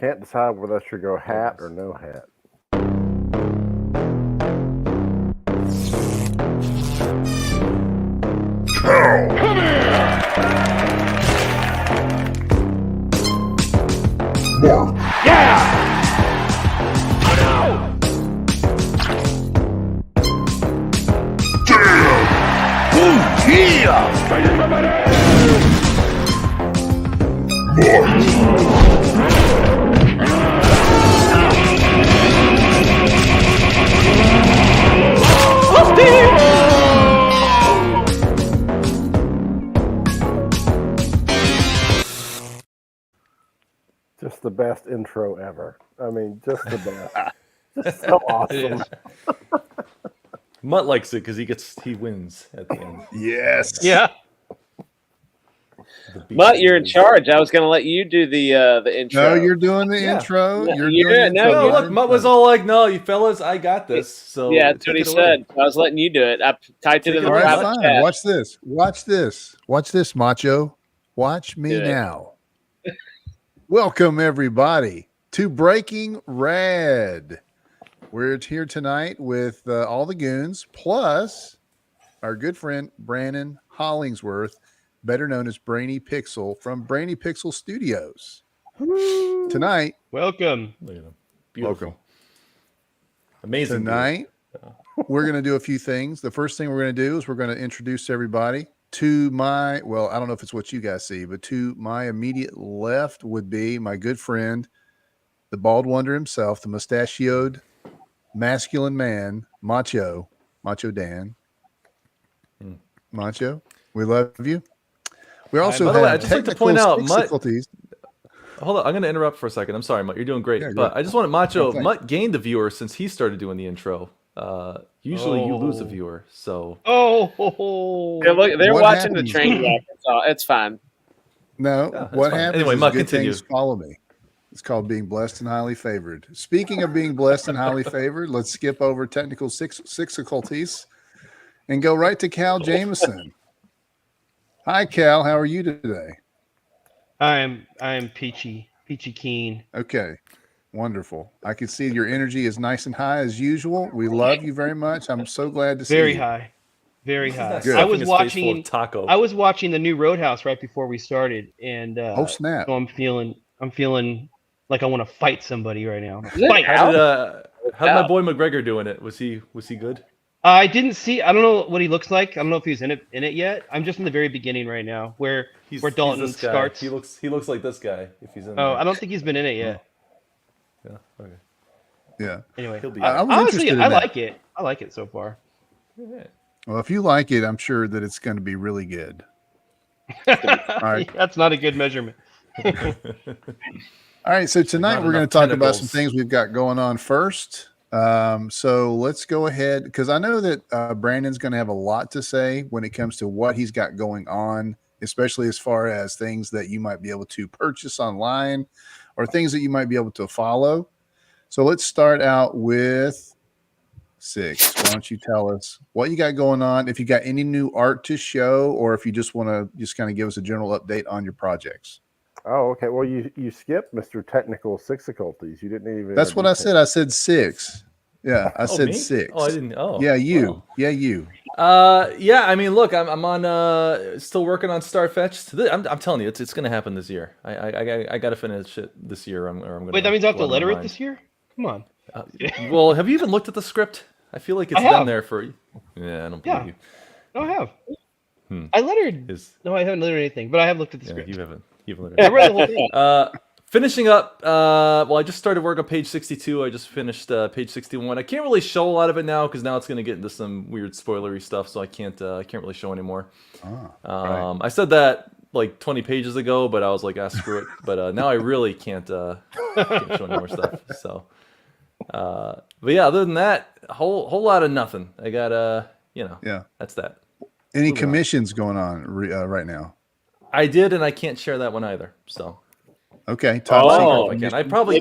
Can't decide whether I should go hat or no hat. Just the best intro ever. I mean, just the best. Just so awesome. Mutt likes it because he wins at the end. Yes. Yeah. Mutt, you're in charge. I was going to let you do the intro. No, you're doing the intro. No, You're you're doing doing- the no, intro. No, look, Mutt was all like, "No, you fellas, I got this." So Yeah, that's what he take it away. said. I was letting you do it. I typed it in the All right, private fine. chat. Watch this. Watch this. Watch this, Macho. Watch me Do it. now. Welcome, everybody, to Breaking Red. We're here tonight with all the goons, plus our good friend Brandon Hollingsworth, better known as Brainy Pixel from Brainy Pixel Studios. Tonight, Welcome. Look at him. Beautiful. welcome. Amazing. Tonight, we're going to do a few things. The first thing we're going to do is we're going to introduce everybody to my, well, I don't know if it's what you guys see, but to my immediate left would be my good friend, the bald wonder himself, the mustachioed masculine man, Macho Dan. Macho, we love you. We also By the way, have I'd just like to technical point out, Mutt- difficulties. Hold on, I'm going to interrupt for a second. I'm sorry, Mutt. You're doing great, Yeah, go but ahead. I just wanted Macho. No, thanks. Mutt gained a viewer since he started doing the intro. Usually you lose a viewer, so Oh, look, they're What watching happens? the train wreck. It's fine. No, Yeah, that's what fine. happens Anyway, is Mutt, good continue. things follow me. It's called being blessed and highly favored. Speaking of being blessed and highly favored, let's skip over technical difficulties and go right to Cal Jameson. Hi, Cal. How are you today? I am peachy keen. Okay, wonderful. I can see your energy is nice and high as usual. We love you very much. I'm so glad to see Very you. high. Very high. Good. I was Stuffing his face full watching of taco. I was watching the new Roadhouse right before we started, and Oh, snap. so I'm feeling like I want to fight somebody right now. Is it Fight! out? How'd my boy McGregor doing it? Was he good? I didn't see. I don't know what he looks like. I don't know if he's in it yet. I'm just in the very beginning right now, where Dalton this guy. starts. He looks like this guy if he's in. Oh, there. I don't think he's been in it yet. Yeah. Okay. Yeah. Anyway, He'll be. I was honestly, interested in I that. like it. I like it so far. Well, if you like it, I'm sure that it's going to be really good. right. That's not a good measurement. All right, so tonight Not we're going to enough talk about some tentacles. things we've got going on first. So let's go ahead, because I know that Brandon's going to have a lot to say when it comes to what he's got going on, especially as far as things that you might be able to purchase online or things that you might be able to follow. So let's start out with Six. Why don't you tell us what you got going on, if you got any new art to show, or if you just want to just kind of give us a general update on your projects. Oh, okay. Well, you skipped Mr. Technical difficulties. You didn't even. That's what I said. I said six. Yeah, I said me? 6. Oh, I didn't. Oh, Yeah, you. oh. Yeah, you. Yeah. I mean, look, I'm on. Still working on Starfetch. I'm telling you, it's gonna happen this year. I got to finish it this year. I'm gonna. Wait, that means I have to blow my letter it mind. this year? Come on. Well, have you even looked at the script? I feel like it's I been have. there for. Yeah, I don't believe Yeah. you. No, I have. Hmm. I lettered. Is No, I haven't lettered anything, but I have looked at the yeah, script. you haven't. You haven't I lettered. read the whole thing. Finishing up. Well, I just started work on page 62. I just finished page 61. I can't really show a lot of it now because now it's going to get into some weird spoilery stuff, so I can't really show anymore. Right. I said that like 20 pages ago, but I was like, screw it. But now I really can't show any more stuff. So, but yeah, other than that, a whole lot of nothing. I got Yeah. that's that. Any Moving on. commissions going on right now? I did, and I can't share that one either. So. Okay. Top Oh. secret. If I can. I probably,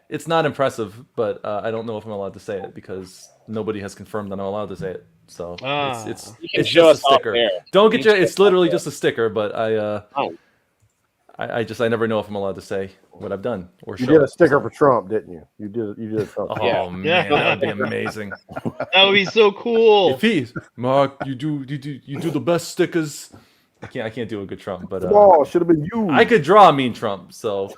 it's not impressive, but I don't know if I'm allowed to say it because nobody has confirmed that I'm allowed to say it. So it's You can it's show just a us off sticker. there. Don't You get can you. show It's us literally off just a sticker, but I never know if I'm allowed to say what I've done or You show did a it, sticker so. for Trump, didn't you? You did a Trump. Oh Yeah. man, that would be amazing. That would be so cool. If he, Mark, you do the best stickers. I can't do a good Trump, but Oh, should have been you. I could draw a mean Trump. So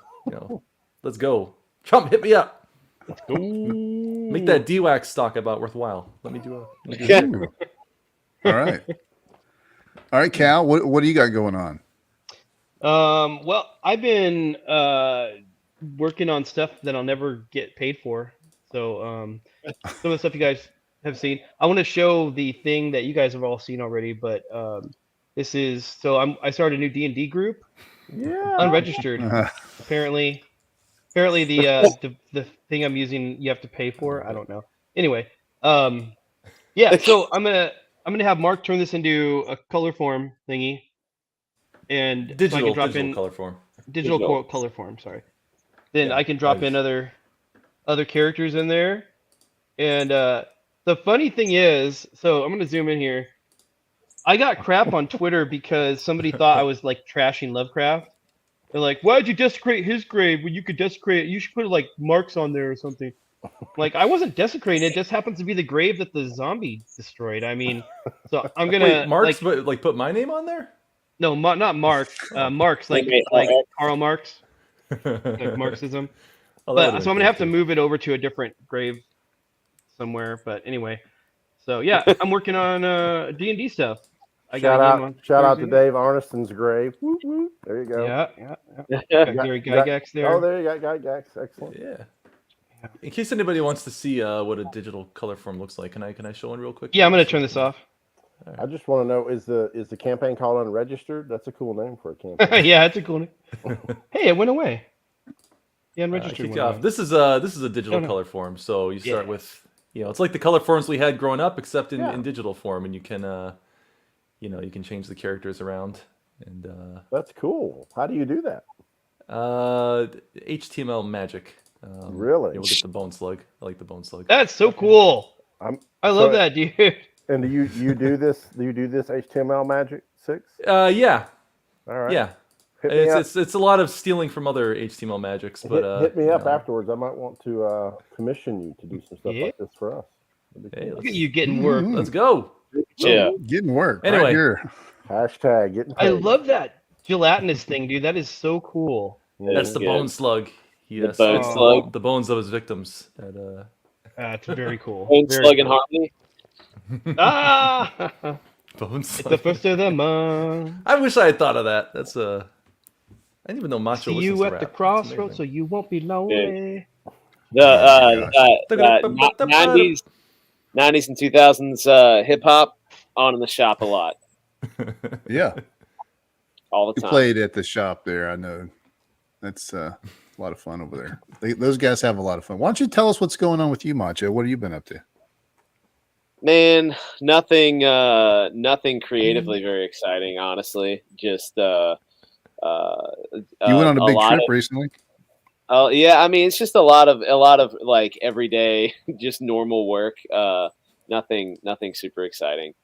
let's go. Trump, hit me up. Make that D-Wax stock about worthwhile. Let me do Ooh. All right. All right, Cal, what do you got going on? Well, I've been working on stuff that I'll never get paid for. So some of the stuff you guys have seen, I want to show the thing that you guys have all seen already. But this is I started a new D&D group, unregistered. Apparently the thing I'm using you have to pay for. I don't know. Anyway, yeah. So I'm gonna have Mark turn this into a color form thingy. And so I can drop in color form. digital color form. Sorry. Then Yeah, I can drop in other characters in there. And the funny thing is, so I'm gonna zoom in here. I got crap on Twitter because somebody thought I was like trashing Lovecraft. They're like, "Why'd you desecrate his grave when you could desecrate? You should put like marks on there or something." Like I wasn't desecrating; it just happens to be the grave that the zombie destroyed. I mean, so I'm gonna Wait, Mark's like put my name on there? No, not Marx. Marx, like Karl Marx, like Marxism. Oh, But so I'm gonna have to move it over to a different grave somewhere. But anyway, so yeah, I'm working on D&D stuff. Shout out to Dave Arneston's grave. Whoop, whoop. There you go. Yeah. Yeah. Got Gary Gygax there. Oh, there you got Gygax. Excellent. Yeah. In case anybody wants to see what a digital color form looks like, can I show one real quick? Yeah, I'm gonna turn this off. I just want to know, is the campaign called Unregistered? That's a cool name for a campaign. Yeah, it's a cool name. Hey, it went away. The unregistered kick went off. away. This is a digital color form. So you start with it's like the color forms we had growing up, except in digital form, and you can you can change the characters around. And that's cool. How do you do that? HTML magic. Really? We'll get the bone slug. I like the bone slug. That's so cool. I love that, dude. And do you do this? Do you do this HTML magic 6? Yeah. All right. Yeah. It's a lot of stealing from other HTML magics, but hit me up afterwards. I might want to commission you to do some stuff like this for us. Hey, look at you getting work. Let's go. Yeah. Getting work. Anyway. Right here. Hashtag getting paid. I love that gelatinous thing, dude. That is so cool. That's the bone slug. The bone slug. The bones of his victims. That's very cool. Bone slug and harmony. Bone It's slug. the first of the month. I wish I had thought of that. That's I didn't even know Macho See listens you to at rap. the That's crossroads, amazing. so you won't be lonely. The 90s and 2000s hip hop on in the shop a lot, Yeah. all the We time. played at the shop there. I know. That's a lot of fun over there. Those guys have a lot of fun. Why don't you tell us what's going on with you, Macho? What have you been up to? Man, nothing creatively very exciting, honestly. Just You went on a big trip recently? Oh yeah, I mean it's just a lot of like everyday, just normal work. Nothing super exciting.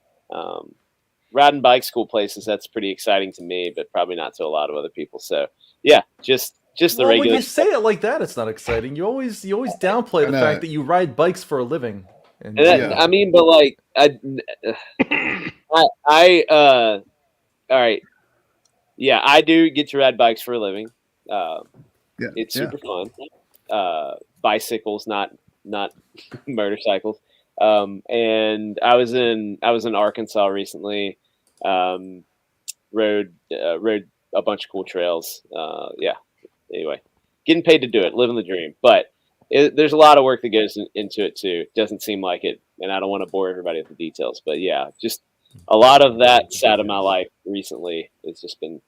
Riding bikes, cool places. That's pretty exciting to me, but probably not to a lot of other people. So yeah, just the Well, regular. when you say it like that, it's not exciting. You always downplay the fact that you ride bikes for a living. And I mean, but like all right, yeah, I do get to ride bikes for a living. It's super fun. Bicycles, not motorcycles. And I was in Arkansas recently. Rode a bunch of cool trails. Anyway, getting paid to do it, living the dream. But there's a lot of work that goes into it too. It doesn't seem like it, and I don't want to bore everybody with the details. But yeah, just a lot of that side of my life recently has just been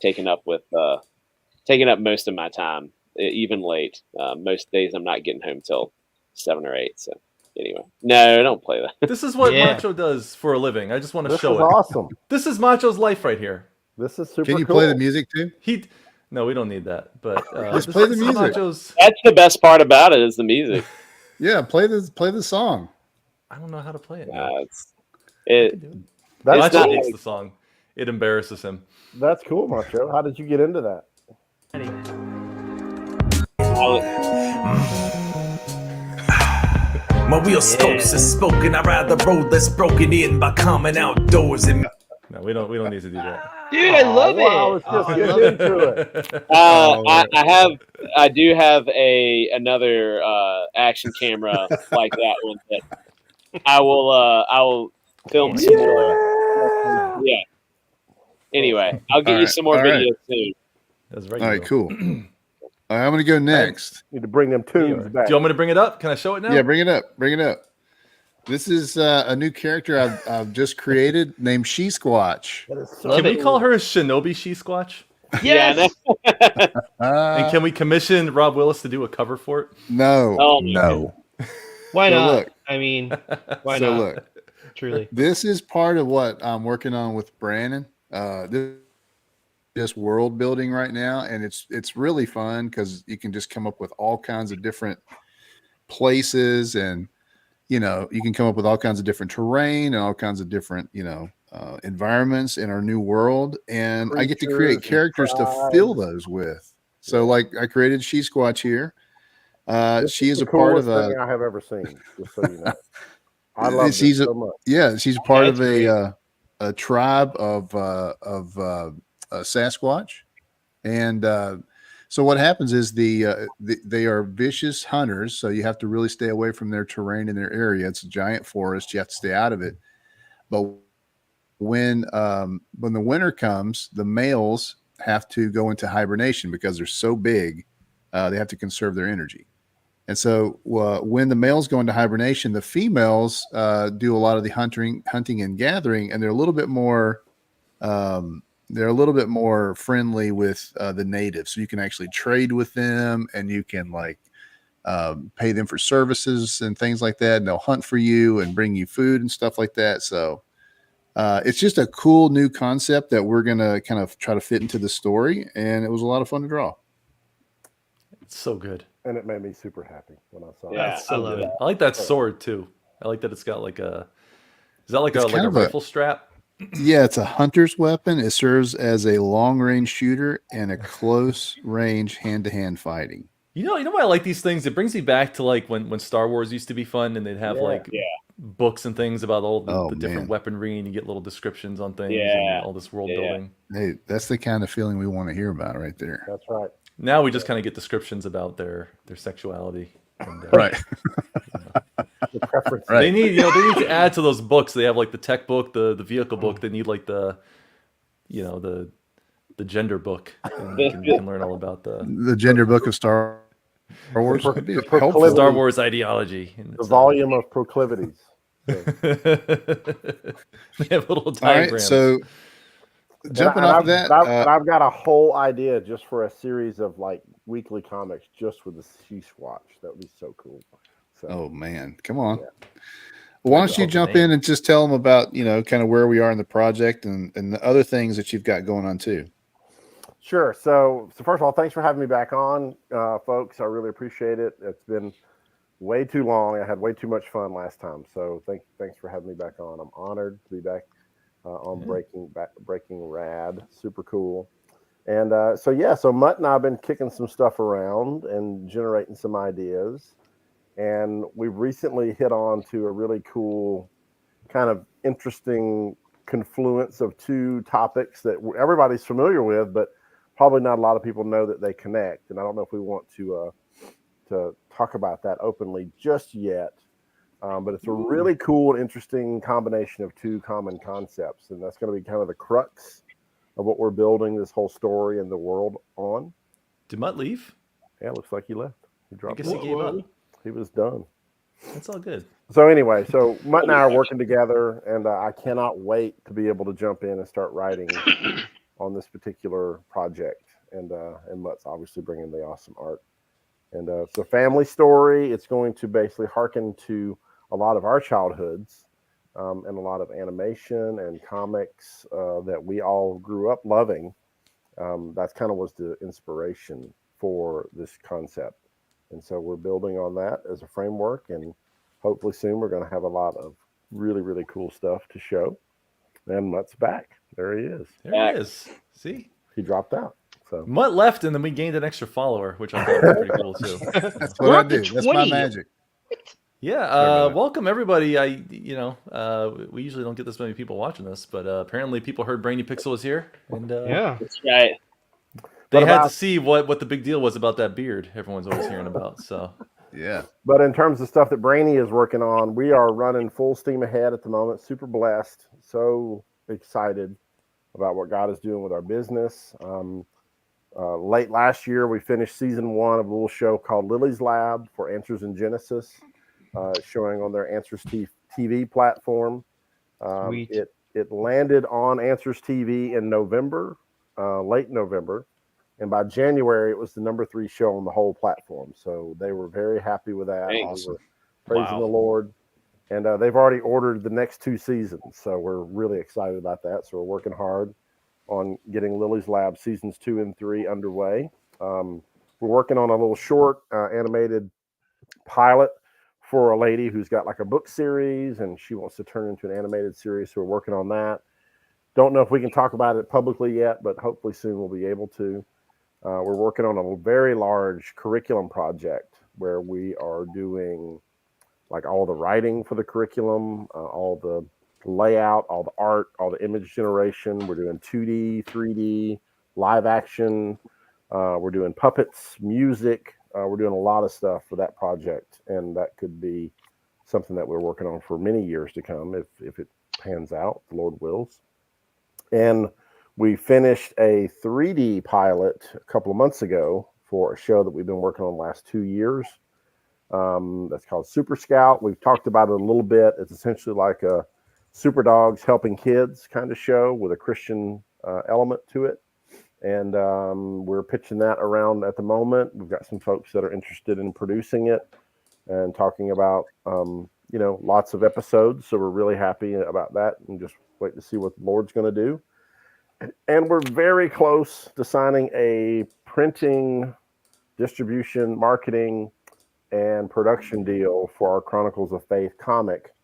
taking up most of my time, even late. Most days I'm not getting home till 7 or 8. So anyway, no, don't play that. This is what Macho does for a living. I just want to show it. This is awesome. This is Macho's life right here. This is super Can you cool. play the music too? No, we don't need that. But Just play the this is music. Macho's. That's the best part about it is the music. Yeah, play the song. I don't know how to play it. That's Macho cool. hates the song. It embarrasses him. That's cool, Macho. How did you get into that? My real scopes is spoken. I'd rather roll this broken in by common outdoors and No, we don't need to do that. Dude, I love it. Wow, it's just I getting love it. into it. I do have another action camera like that one that I will film some more. Yeah. Anyway, I'll get you some more videos soon. That's right. All right, cool. All right, I'm going to go next. Need to bring them tunes Do back. you want me to bring it up? Can I show it now? Yeah, bring it up. Bring it up. This is a new character I've just created named She Squatch. That is so Love Can we it. call her Shinobi She Squatch? Yes. And can we commission Rob Willis to do a cover for it? No, Oh, no. Why So not? look. I mean, why So not? look, Truly. this is part of what I'm working on with Brandon. This world building right now, and it's really fun because you can just come up with all kinds of different places, and you can come up with all kinds of different terrain and all kinds of different environments in our new world, and I get to create characters to fill those with. So like I created She Squatch here. She is the a part of coolest a thing I have ever seen. Just so you know, I love this she's so much. she's part That's of great. a tribe of Sasquatch, and so what happens is they are vicious hunters, so you have to really stay away from their terrain in their area. It's a giant forest; you have to stay out of it. But when the winter comes, the males have to go into hibernation because they're so big. They have to conserve their energy. And so when the males go into hibernation, the females do a lot of the hunting and gathering, and they're a little bit more friendly with the natives. So you can actually trade with them, and you can pay them for services and things like that. And they'll hunt for you and bring you food and stuff like that. So it's just a cool new concept that we're going to kind of try to fit into the story. And it was a lot of fun to draw. It's so good. And it made me super happy when I saw Yeah, it. That's so I love good. it. I like that sword too. I like that it's got like a. Is that like It's a kind of a- rifle strap? Yeah, it's a hunter's weapon. It serves as a long range shooter and a close range hand to hand fighting. You know why I like these things? It brings me back to like when Star Wars used to be fun, and they'd have books and things about all the different man. weaponry, and you get little descriptions on things Yeah. and all this world Yeah. building. Hey, that's the kind of feeling we want to hear about right there. That's right. Now we just kind of get descriptions about their sexuality. And, Right. The preference. Right. They need to add to those books. They have like the tech book, the vehicle book. They need like the gender book, and you can learn all about The gender book of Star Wars. The That'd be proclivity. helpful. Star Wars ideology. And The volume of proclivities. So, They have little All right. diagrams. So jumping and off of that, I've got a whole idea just for a series of like weekly comics just with the She Squatch. That would be so cool. So, oh man, come on. Yeah. Why don't you That's jump the in and just tell them about, kind of where we are in the project and the other things that you've got going on too. Sure. So first of all, thanks for having me back on, folks. I really appreciate it. It's been way too long. I had way too much fun last time. So thanks for having me back on. I'm honored to be back on Breaking Rad. Super cool. And so Mutt and I have been kicking some stuff around and generating some ideas. And we've recently hit on to a really cool kind of interesting confluence of two topics that everybody's familiar with, but probably not a lot of people know that they connect. And I don't know if we want to talk about that openly just yet. But it's a really cool and interesting combination of two common concepts. And that's going to be kind of the crux of what we're building this whole story and the world on. Did Mutt leave? Yeah, it looks like he left. He I dropped guess he out. gave up. He was done. That's all good. So anyway, so Mutt and I are working together, and I cannot wait to be able to jump in and start writing on this particular project. And Mutt's obviously bringing the awesome art. And it's a family story. It's going to basically hearken to a lot of our childhoods and a lot of animation and comics that we all grew up loving. That's kind of was the inspiration for this concept. And so we're building on that as a framework, and hopefully soon we're going to have a lot of really, really cool stuff to show. And Mutt's back. There he is. There he is. See? He dropped out. So Mutt left, and then we gained an extra follower, which I thought was pretty cool too. That's what We're I up to do. That's my 20. magic. Yeah, welcome everybody. We usually don't get this many people watching this, but apparently people heard Brainy Pixel was here, and Yeah. That's right. they But had about- to see what the big deal was about that beard. Everyone's always hearing about. So Yeah. But in terms of stuff that Brainy is working on, we are running full steam ahead at the moment. Super blessed, so excited about what God is doing with our business. Late last year, we finished season 1 of a little show called Lily's Lab for Answers in Genesis, showing on their Answers TV platform. Sweet. It landed on Answers TV in November, late November. And by January, it was the number 3 show on the whole platform. So they were very happy with that. Thanks. We were praising Wow. the Lord. And they've already ordered the next 2 seasons. So we're really excited about that. So we're working hard on getting Lily's Lab seasons 2 and 3 underway. We're working on a little short animated pilot for a lady who's got like a book series and she wants to turn into an animated series. So we're working on that. Don't know if we can talk about it publicly yet, but hopefully soon we'll be able to. We're working on a very large curriculum project where we are doing like all the writing for the curriculum, all the layout, all the art, all the image generation. We're doing 2D, 3D, live action. We're doing puppets, music. We're doing a lot of stuff for that project, and that could be something that we're working on for many years to come if it pans out, the Lord wills. And we finished a 3D pilot a couple of months ago for a show that we've been working on the last 2 years. That's called Super Scout. We've talked about it a little bit. It's essentially like a Super Dogs Helping Kids kind of show with a Christian element to it. And we're pitching that around at the moment. We've got some folks that are interested in producing it and talking about, lots of episodes. So we're really happy about that and just wait to see what the Lord's going to do. And we're very close to signing a printing, distribution, marketing, and production deal for our Chronicles of Faith comic,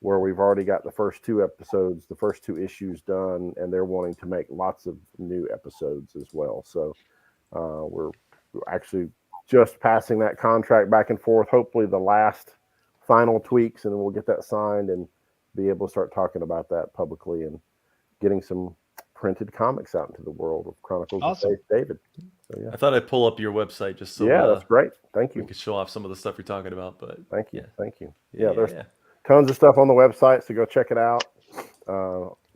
where we've already got the first 2 episodes, the first 2 issues done, and they're wanting to make lots of new episodes as well. So we're actually just passing that contract back and forth, hopefully the last final tweaks, and then we'll get that signed and be able to start talking about that publicly and getting some printed comics out into the world of Chronicles Awesome. of Faith, David. So, yeah. I thought I'd pull up your website just so That's great. Thank we you. could show off some of the stuff you're talking about. But Thank you. Yeah. Thank you. Yeah, there's tons of stuff on the website, so go check it out.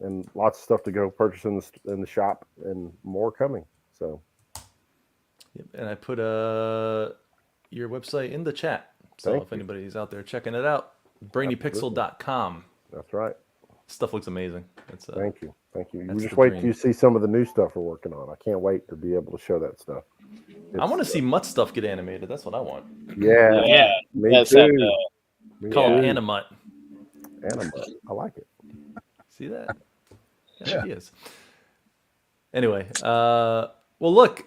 And lots of stuff to go purchase in the shop, and more coming. So, Yep, and I put your website in the chat. So Thank if you. anybody's out there checking it out, brainypixel.com. that's right. Stuff looks amazing. It's Thank you. Thank you. You that's just the wait dream. till you see some of the new stuff we're working on. I can't wait to be able to show that stuff. I want to see Mutt stuff get animated. That's what I want. Yeah. Yeah. Me That's too. that, Me Call too. him Animut. Anima. I like it. See that? Yeah. Ideas. Anyway, well, look.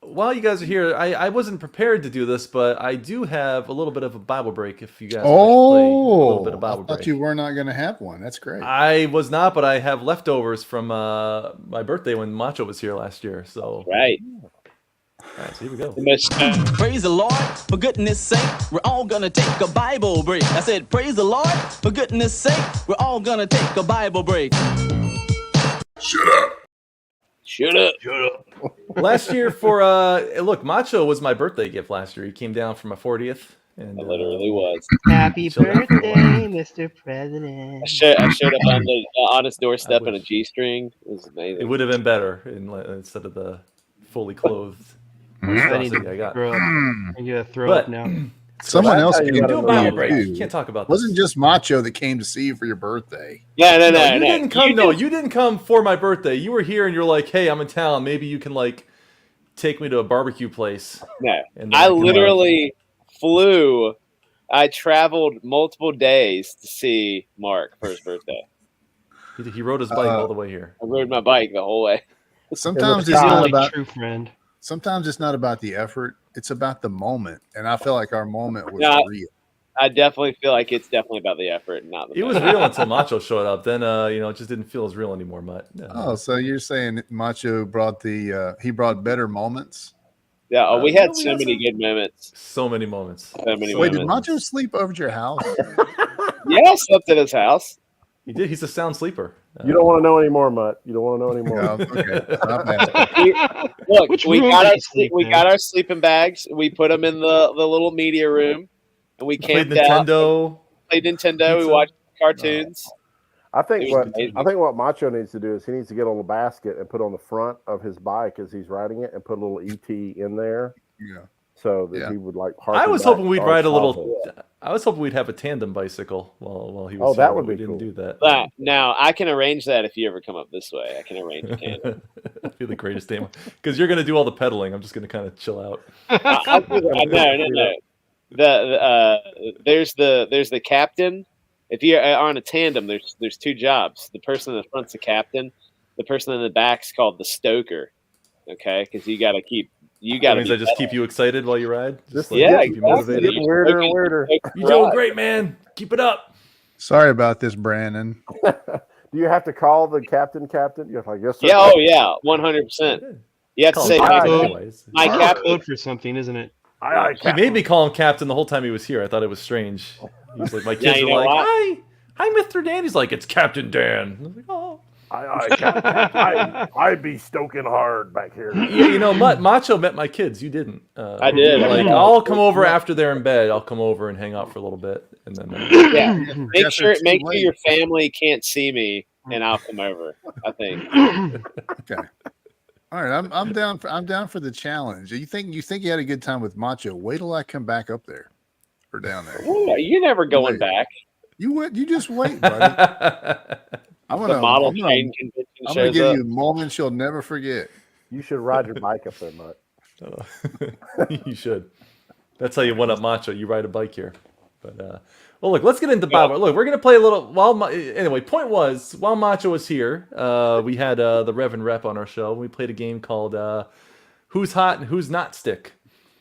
While you guys are here, I wasn't prepared to do this, but I do have a little bit of a Bible break. If you guys would like to play a little bit of I Bible thought break, you were not going to have one. That's great. I was not, but I have leftovers from my birthday when Macho was here last year. So, right. all right, so here we go. The most- Praise the Lord, for goodness sake, we're all gonna take a Bible break. I said, praise the Lord, for goodness sake, we're all gonna take a Bible break. Shut up. Last year for look, Macho was my birthday gift last year. He came down for my 40th, and It literally was. Happy Chill out for a birthday, while. Mr. President. I showed up on the honest doorstep I in a wish. G-string. It was it amazing. would have been better instead of the fully clothed I need monstrosity to I got. throw up. I'm gonna throw But up now. Someone that's else how you came gotta Do a to know. Bible you, break. too. You can't talk about It wasn't this. just Macho that came to see you for your birthday. No. You didn't come. You didn't come for my birthday. You were here, and you're like, "Hey, I'm in town. Maybe you can like take me to a barbecue place." No. And then I can, like, literally flew. I traveled multiple days to see Mark for his birthday. he rode his bike all the way here. I rode my bike the whole way. Sometimes It it's was not Only about. true friend. Sometimes it's not about the effort. It's about the moment, and I feel like our moment was Yeah. real. I definitely feel like it's definitely about the effort, and not the. It was real until Macho showed up. Then it just didn't feel as real anymore, Mutt. Oh, so you're saying Macho brought he brought better moments? Yeah, we you had know, we so had many some- good moments. So many moments. So many Wait, did moments. Macho sleep over at your house? Yeah, I slept at his house. He did. He's a sound sleeper. You don't want to know anymore, Mutt. You don't want to know anymore. No, okay. Stop asking. Look, Which we room got did our you sleep we in? got our sleeping bags. We put them in the little media room, and we Played camped out. Nintendo. Played Nintendo. We Pizza. watched cartoons. I think It was what amazing. Macho needs to do is he needs to get on the basket and put on the front of his bike as he's riding it, and put a little ET in there, Yeah. so that Yeah. he would like. I was hoping we'd ride a little. childhood. I was hoping we'd have a tandem bicycle while he was. Oh, that here, would but we be didn't cool. do that. Now I can arrange that if you ever come up this way. I can arrange a tandem. That'd be the greatest day because you're gonna do all the pedaling. I'm just gonna kind of chill out. I'll do that. No. There's the captain. If you're on a tandem, there's two jobs. The person in the front's the captain. The person in the back's called the stoker. Okay, because you got to keep. That means I just keep you excited while you ride. Just like, Yeah, keep you exactly. motivated. Getting weirder and weirder. You're doing great, man. Keep it up. Sorry about this, Brandon. Do you have to call the captain? You're like, yes, sir. Yeah, oh yeah, 100%. You have to Call say him my, Captain Captain. anyways. my It's a captain. code for something, isn't it? He made me call him Captain the whole time he was here. I thought it was strange. He's like, my kids you are know like, what? hi, Mr. Dan. He's like, it's Captain Dan. I was like, oh. I'd be stoking hard back here. Yeah, Macho met my kids. You didn't. I did. Like, I'll come over after they're in bed. I'll come over and hang out for a little bit, and then. Yeah, make Guess sure it's too late. your family can't see me, and I'll come over. I think. Okay. All right, I'm down for the challenge. You think you had a good time with Macho? Wait till I come back up there or down there. Ooh, you're never going Wait. back. You just wait, buddy. I'm The gonna model train convention I'm gonna shows give up. you moments you'll never forget. You should ride your bike up there, Mutt. You should. That's how you one up Macho. You ride a bike here. But well, look, let's get into Bible. Look, we're gonna play a little. Anyway, point was while Macho was here, we had the Reverend Rep on our show. We played a game called Who's Hot and Who's Not Stick.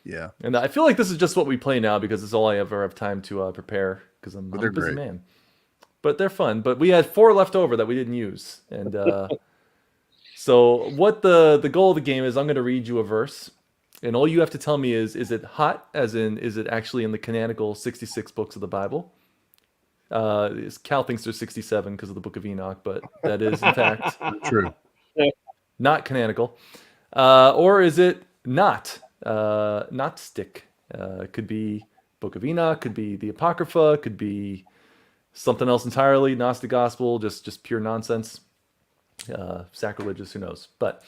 Yeah. And I feel like this is just what we play now because it's all I ever have time to prepare because I'm a they're busy great. man. But they're fun. But we had 4 left over that we didn't use. And so what the goal of the game is, I'm going to read you a verse. And all you have to tell me is it hot, as in, is it actually in the canonical 66 books of the Bible? Cal thinks there's 67 because of the Book of Enoch, but that is, in fact, True. not canonical. Or is it not stick? It could be Book of Enoch, could be the Apocrypha, could be something else entirely, Gnostic Gospel, just pure nonsense, sacrilegious, who knows. But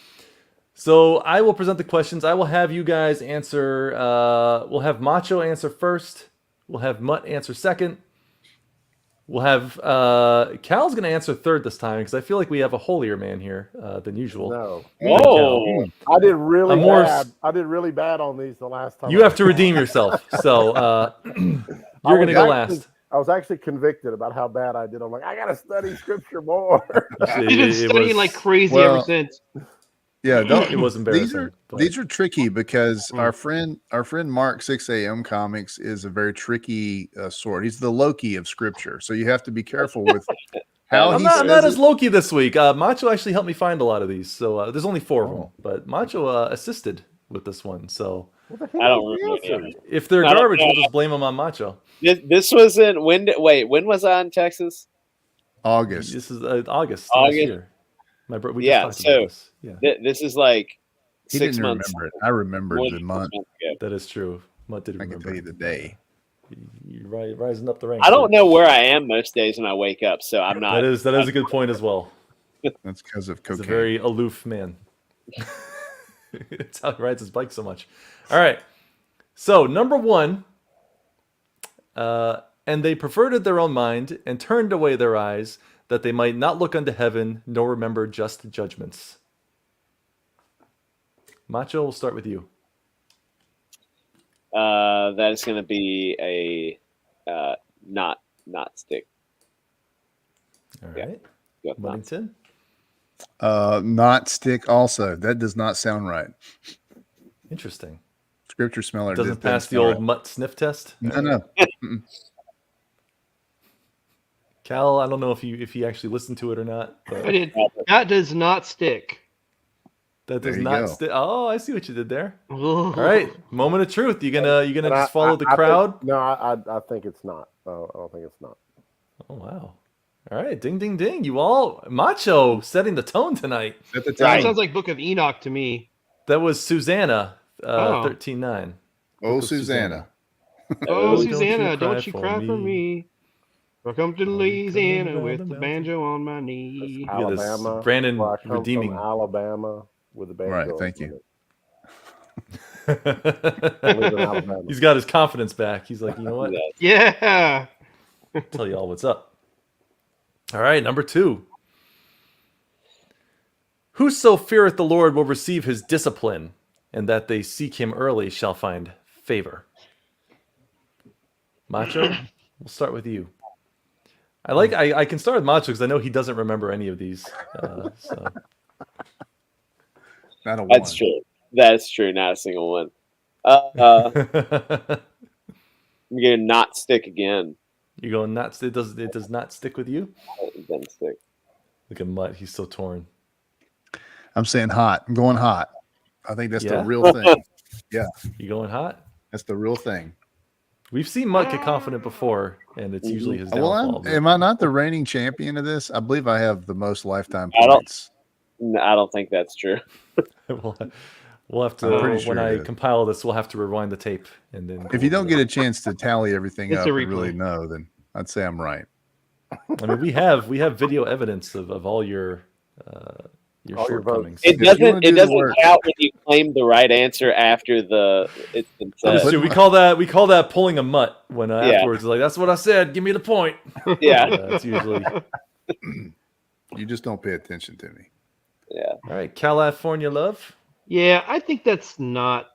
so I will present the questions. I will have you guys answer. We'll have Macho answer first. We'll have Mutt answer second. We'll have Cal's going to answer third this time because I feel like we have a holier man here than usual. No. Whoa! I did really I'm more- bad. I did really bad on these the last time. You have to redeem yourself. So you're going to go last. I was actually convicted about how bad I did. I'm like, I gotta study scripture more. You've been studying like crazy well, ever since. Yeah, It was embarrassing. These are tricky because our friend Mark 6am Comics is a very tricky sort. He's the Loki of scripture, so you have to be careful with how I'm he not, says I'm not it. as Loki this week. Macho actually helped me find a lot of these. So there's only 4 of them, Oh. but Macho assisted with this one. So I don't remember. any of it. if they're I don't garbage, know. we'll just blame them on Macho. This was in when? When was I in Texas? August. This is August last year. We Yeah, just talked about so- this. Yeah, This is like He 6 didn't months. remember it. I remembered more the than 6 month. months ago. that is true. Mutt did I can remember. tell you the day. You're rising up the ranks. I don't know where I am most days when I wake up, so I'm not. That is a good point as well. That's because of He's cocaine. a very aloof man. That's how he rides his bike so much. All right. So, number 1, and they perverted their own mind and turned away their eyes that they might not look unto heaven nor remember just judgments. Macho, we'll start with you. That is going to be a not stick. All Yeah. right. Go with not. Muddington. Not stick also. That does not sound right. Interesting. Scripture smeller Doesn't did pass the sound old right. mutt sniff test. No. Mm-mm. Cal, I don't know if you actually listened to it or not, but I did. That does not stick. that There does you not go. stick. Oh, I see what you did there. All All right, moment of truth. You gonna And just follow the crowd? No, I think it's not. I don't think it's not. Oh wow. All right, ding ding ding. You all Macho setting the tone tonight. At the That time. sounds like Book of Enoch to me. That was Susanna, Oh. 13:9. Oh, Book of Susanna. Oh, Don't you Susanna, cry don't you for cry for me. me. I come to coming Louisiana down with the the mountain. banjo on my knee. at this, Alabama. Brandon where I come redeeming. from Alabama with the banjo. Right, thank you. I live in Alabama. He's got his confidence back. He's like, you know what? Yeah. Yeah. Tell you all what's up. All right, number 2. Whoso feareth the Lord will receive his discipline, and that they seek him early shall find favor. Macho, we'll start with you. I can start with Macho because I know he doesn't remember any of these. So Not a one. That's true. That's true. Not a single one. I'm gonna not stick again. You're going nuts. It does not stick with you. It doesn't stick. Look at Mutt. He's so torn. I'm saying hot. I'm going hot. I think that's Yeah? the real thing. You going hot? That's the real thing. We've seen Mutt get confident before, and it's usually his Well, downfall. am I not the reigning champion of this? I believe I have the most lifetime I don't- points. No, I don't think that's true. We'll have I'm to pretty sure when I it is. compile this, we'll have to rewind the tape and then. If you don't get a chance to tally everything It's up a and really replay. know, then I'd say I'm right. I mean, we have video evidence of all your All your votes. shortcomings. It If you wanna doesn't. do It the doesn't work- count when you claim the right answer after it's been That is said. true. We call that pulling a Mutt when Yeah. afterwards it's like, that's what I said. Give me the point. Yeah. It's usually You just don't pay attention to me. Yeah. all right. California love. Yeah, I think that's not.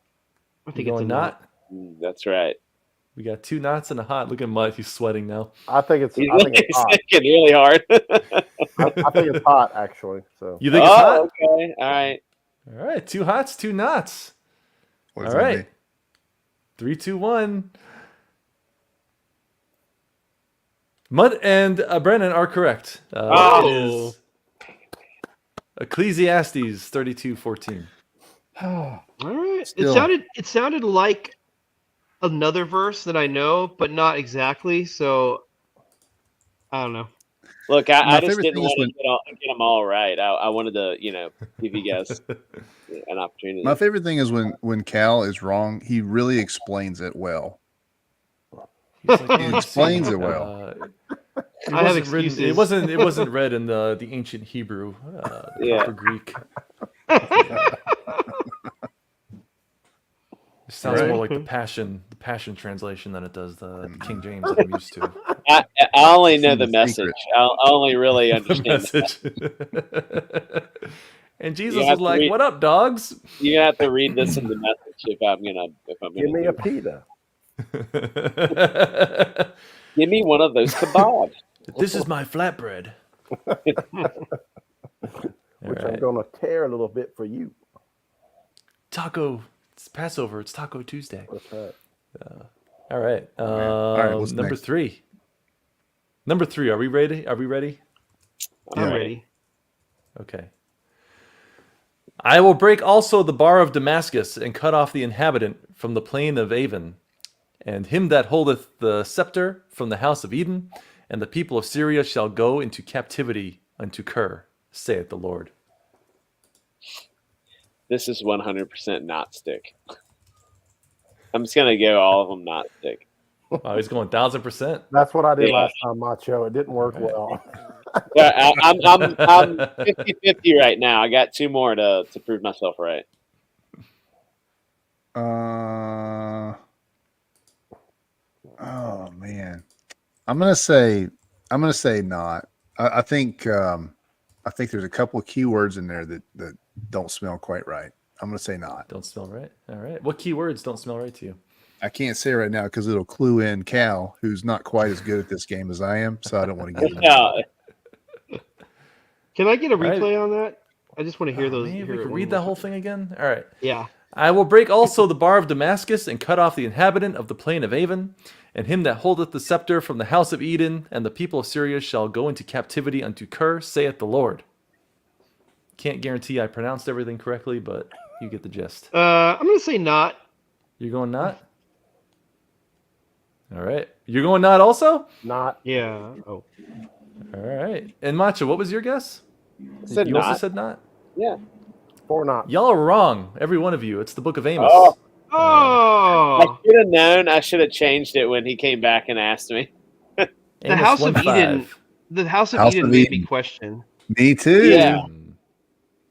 I You think it's a going not. not? That's right. We got 2 knots and a hot. Look at Mutt. He's sweating now. I think it's. He's I think it's hot. thinking really hard. I think it's hot actually. So You think it's hot? Okay. All right. All right. 2 hots, 2 knots. What is All it right. be? 3, 2, 1. Mutt and Brennan are correct. Oh. It is Ecclesiastes 32:14. All right. Still. It sounded like another verse that I know, but not exactly. So I don't know. Look, My I just favorite didn't thing is want to get them all right. I wanted to, give you guys an opportunity. My favorite thing is when Cal is wrong, he really explains it well. He's like, He "Oh, explains see, it well." It I have wasn't written- excuses. It wasn't read in the ancient Hebrew, the Yeah. proper Greek. It sounds Right. more like the Passion translation than it does the King James that I'm used to. I only know It's the the message. secret. I only really The understand. message. And Jesus have was to like, read- "What up, dogs?" You have to read this in the message if I'm gonna give me do a it. pita. Give me one of those kebabs. This is my flatbread. Which I'm right. gonna tear a little bit for you. Taco. It's Passover. It's Taco Tuesday. That's right. All right. All right, what's number next? 3. Number 3. Are we ready? Are we ready? I'm Yeah. ready. Okay. I will break also the bar of Damascus and cut off the inhabitant from the plain of Avon, and him that holdeth the scepter from the house of Eden, and the people of Syria shall go into captivity unto Kir, saith the Lord. This is 100% not stick. I'm just gonna go all of them not stick. Oh, he's going 1,000%. That's what I did Yeah. last time, Macho. It didn't work well. Yeah, I'm 50-50 right now. I got 2 more to prove myself right. Oh man, I'm gonna say not. I think there's a couple of keywords in there that don't smell quite right. I'm gonna say not. Don't smell right. All right. What keywords don't smell right to you? I can't say right now because it'll clue in Cal, who's not quite as good at this game as I am. So I don't want to give him. Yeah, Can I get a right. replay on that? I just want to hear Oh, those. man, hear we it could one read more that whole time. thing again? All right. Yeah. I will break also the bar of Damascus and cut off the inhabitant of the plain of Avon, And him that holdeth the scepter from the house of Eden, and the people of Syria shall go into captivity unto Kir, saith the Lord. Can't guarantee I pronounced everything correctly, but you get the gist. I'm gonna say not. You're going not? All right. You're going not also? Not. Yeah. Oh. All right. And Macho, what was your guess? Said You not. also said not? Yeah. Or not. Y'all are wrong, every one of you. It's the book of Amos. Oh. Oh. I should have known. I should have changed it when he came back and asked me. The Amos House of 1:5. Eden. The House of House Eden of made Eden. me question. Me too. Yeah.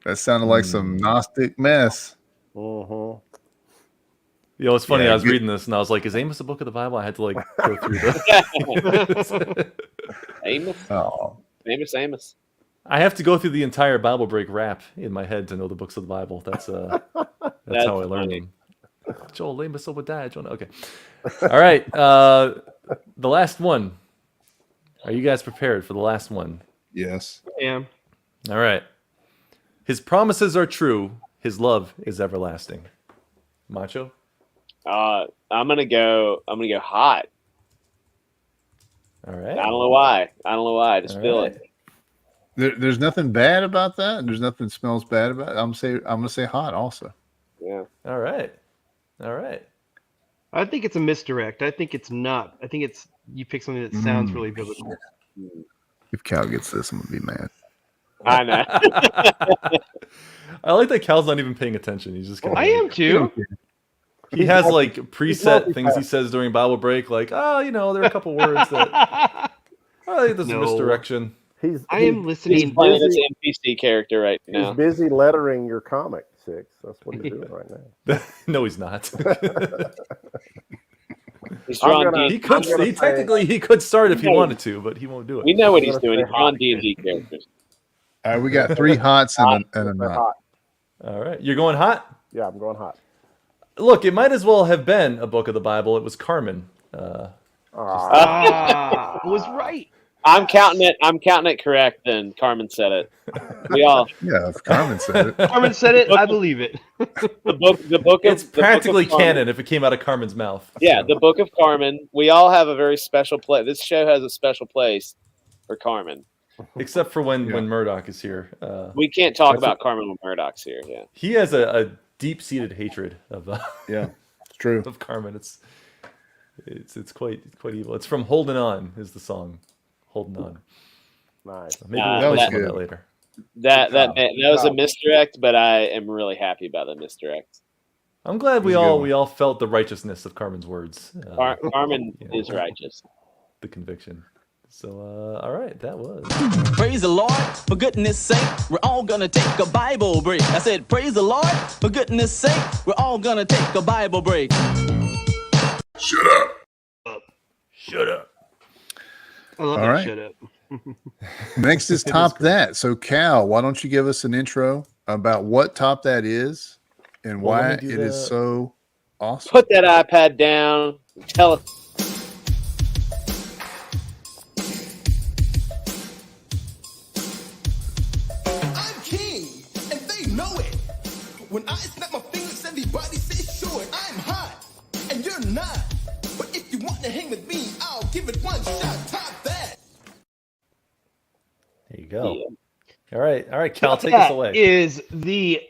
That sounded like some Gnostic mess. Mm-hmm. You know, it's funny. Yeah, I was good- reading this and I was like, "Is Amos a book of the Bible?" I had to like go through this. Amos. Oh, Amos. I have to go through the entire Bible break rap in my head to know the books of the Bible. That's That's how I learned funny. them. Joel, Amos, Obadiah, Jonah. Okay. All right. The last one. Are you guys prepared for the last one? yes. Yeah. All right. His promises are true. His love is everlasting. Macho. I'm gonna go hot. All I right. don't know why. I just All feel right. it. There's nothing bad about that. There's nothing smells bad about it. I'm gonna say hot also. Yeah. All right. All right. I think it's a misdirect. I think it's not. I think it's you pick something that sounds really biblical. If Cal gets this, I'm gonna be mad. I know. I like that Cal's not even paying attention. He's just kind of I am too. He has like he's preset things he multitasking. says during Bible break, like, oh, you know, there are a couple words that I think there's a No. misdirection. I am He's listening. playing this busy. NPC character right He's now. busy lettering your comic, Six. That's what he's doing right now. No, he's not. He's I'm drawing gonna- he D. could. I'm gonna He say- technically he could start if he No. wanted to, but he won't do We it. know what I'm he's gonna doing. say He's drawing hot. D&D characters. All right, we got 3 hots and a They're not. hot. All right, you're going hot. Yeah, I'm going hot. Look, it might as well have been a book of the Bible. It was Carmen. Ah, I was right. I'm counting it correct. Then Carmen said it. We all Yeah, if Carmen said it. Carmen said it. I believe it. the book of It's the book of practically Carmen. canon if it came out of Carmen's mouth. Yeah, So, the Book of Carmen. We all have a very special place. This show has a special place for Carmen. except for when Yeah. Murdoch is here. We can't talk That's about Carmen when Murdoch's here. Yeah. He has a deep-seated hatred of Yeah, it's true. of Carmen. It's quite evil. It's from "Holding On" is the song. "Holding On." Nice. Maybe That we'll was play some of good. that later. That job. was a misdirect, but I am really happy about the misdirect. I'm glad we It was a good all one. felt the righteousness of Carmen's words, Carmen Yeah. is righteous. the conviction. So, all right, that was. Praise the Lord, for goodness sake, we're all gonna take a Bible break. I said, praise the Lord, for goodness sake, we're all gonna take a Bible break. Shut up. I love All that right. shit up. Next is Top That. So, Cal, why don't you give us an intro about what Top That is and Well, let why me it do is that. so awesome? Put that iPad down. Tell us. I'm king, and they know it. When I snap my fingers, everybody says sure, I'm hot, and you're not. But if you want to hang with me, I'll give it one shot. Top that. There you go. Yeah. All right, Cal, take That us away. is the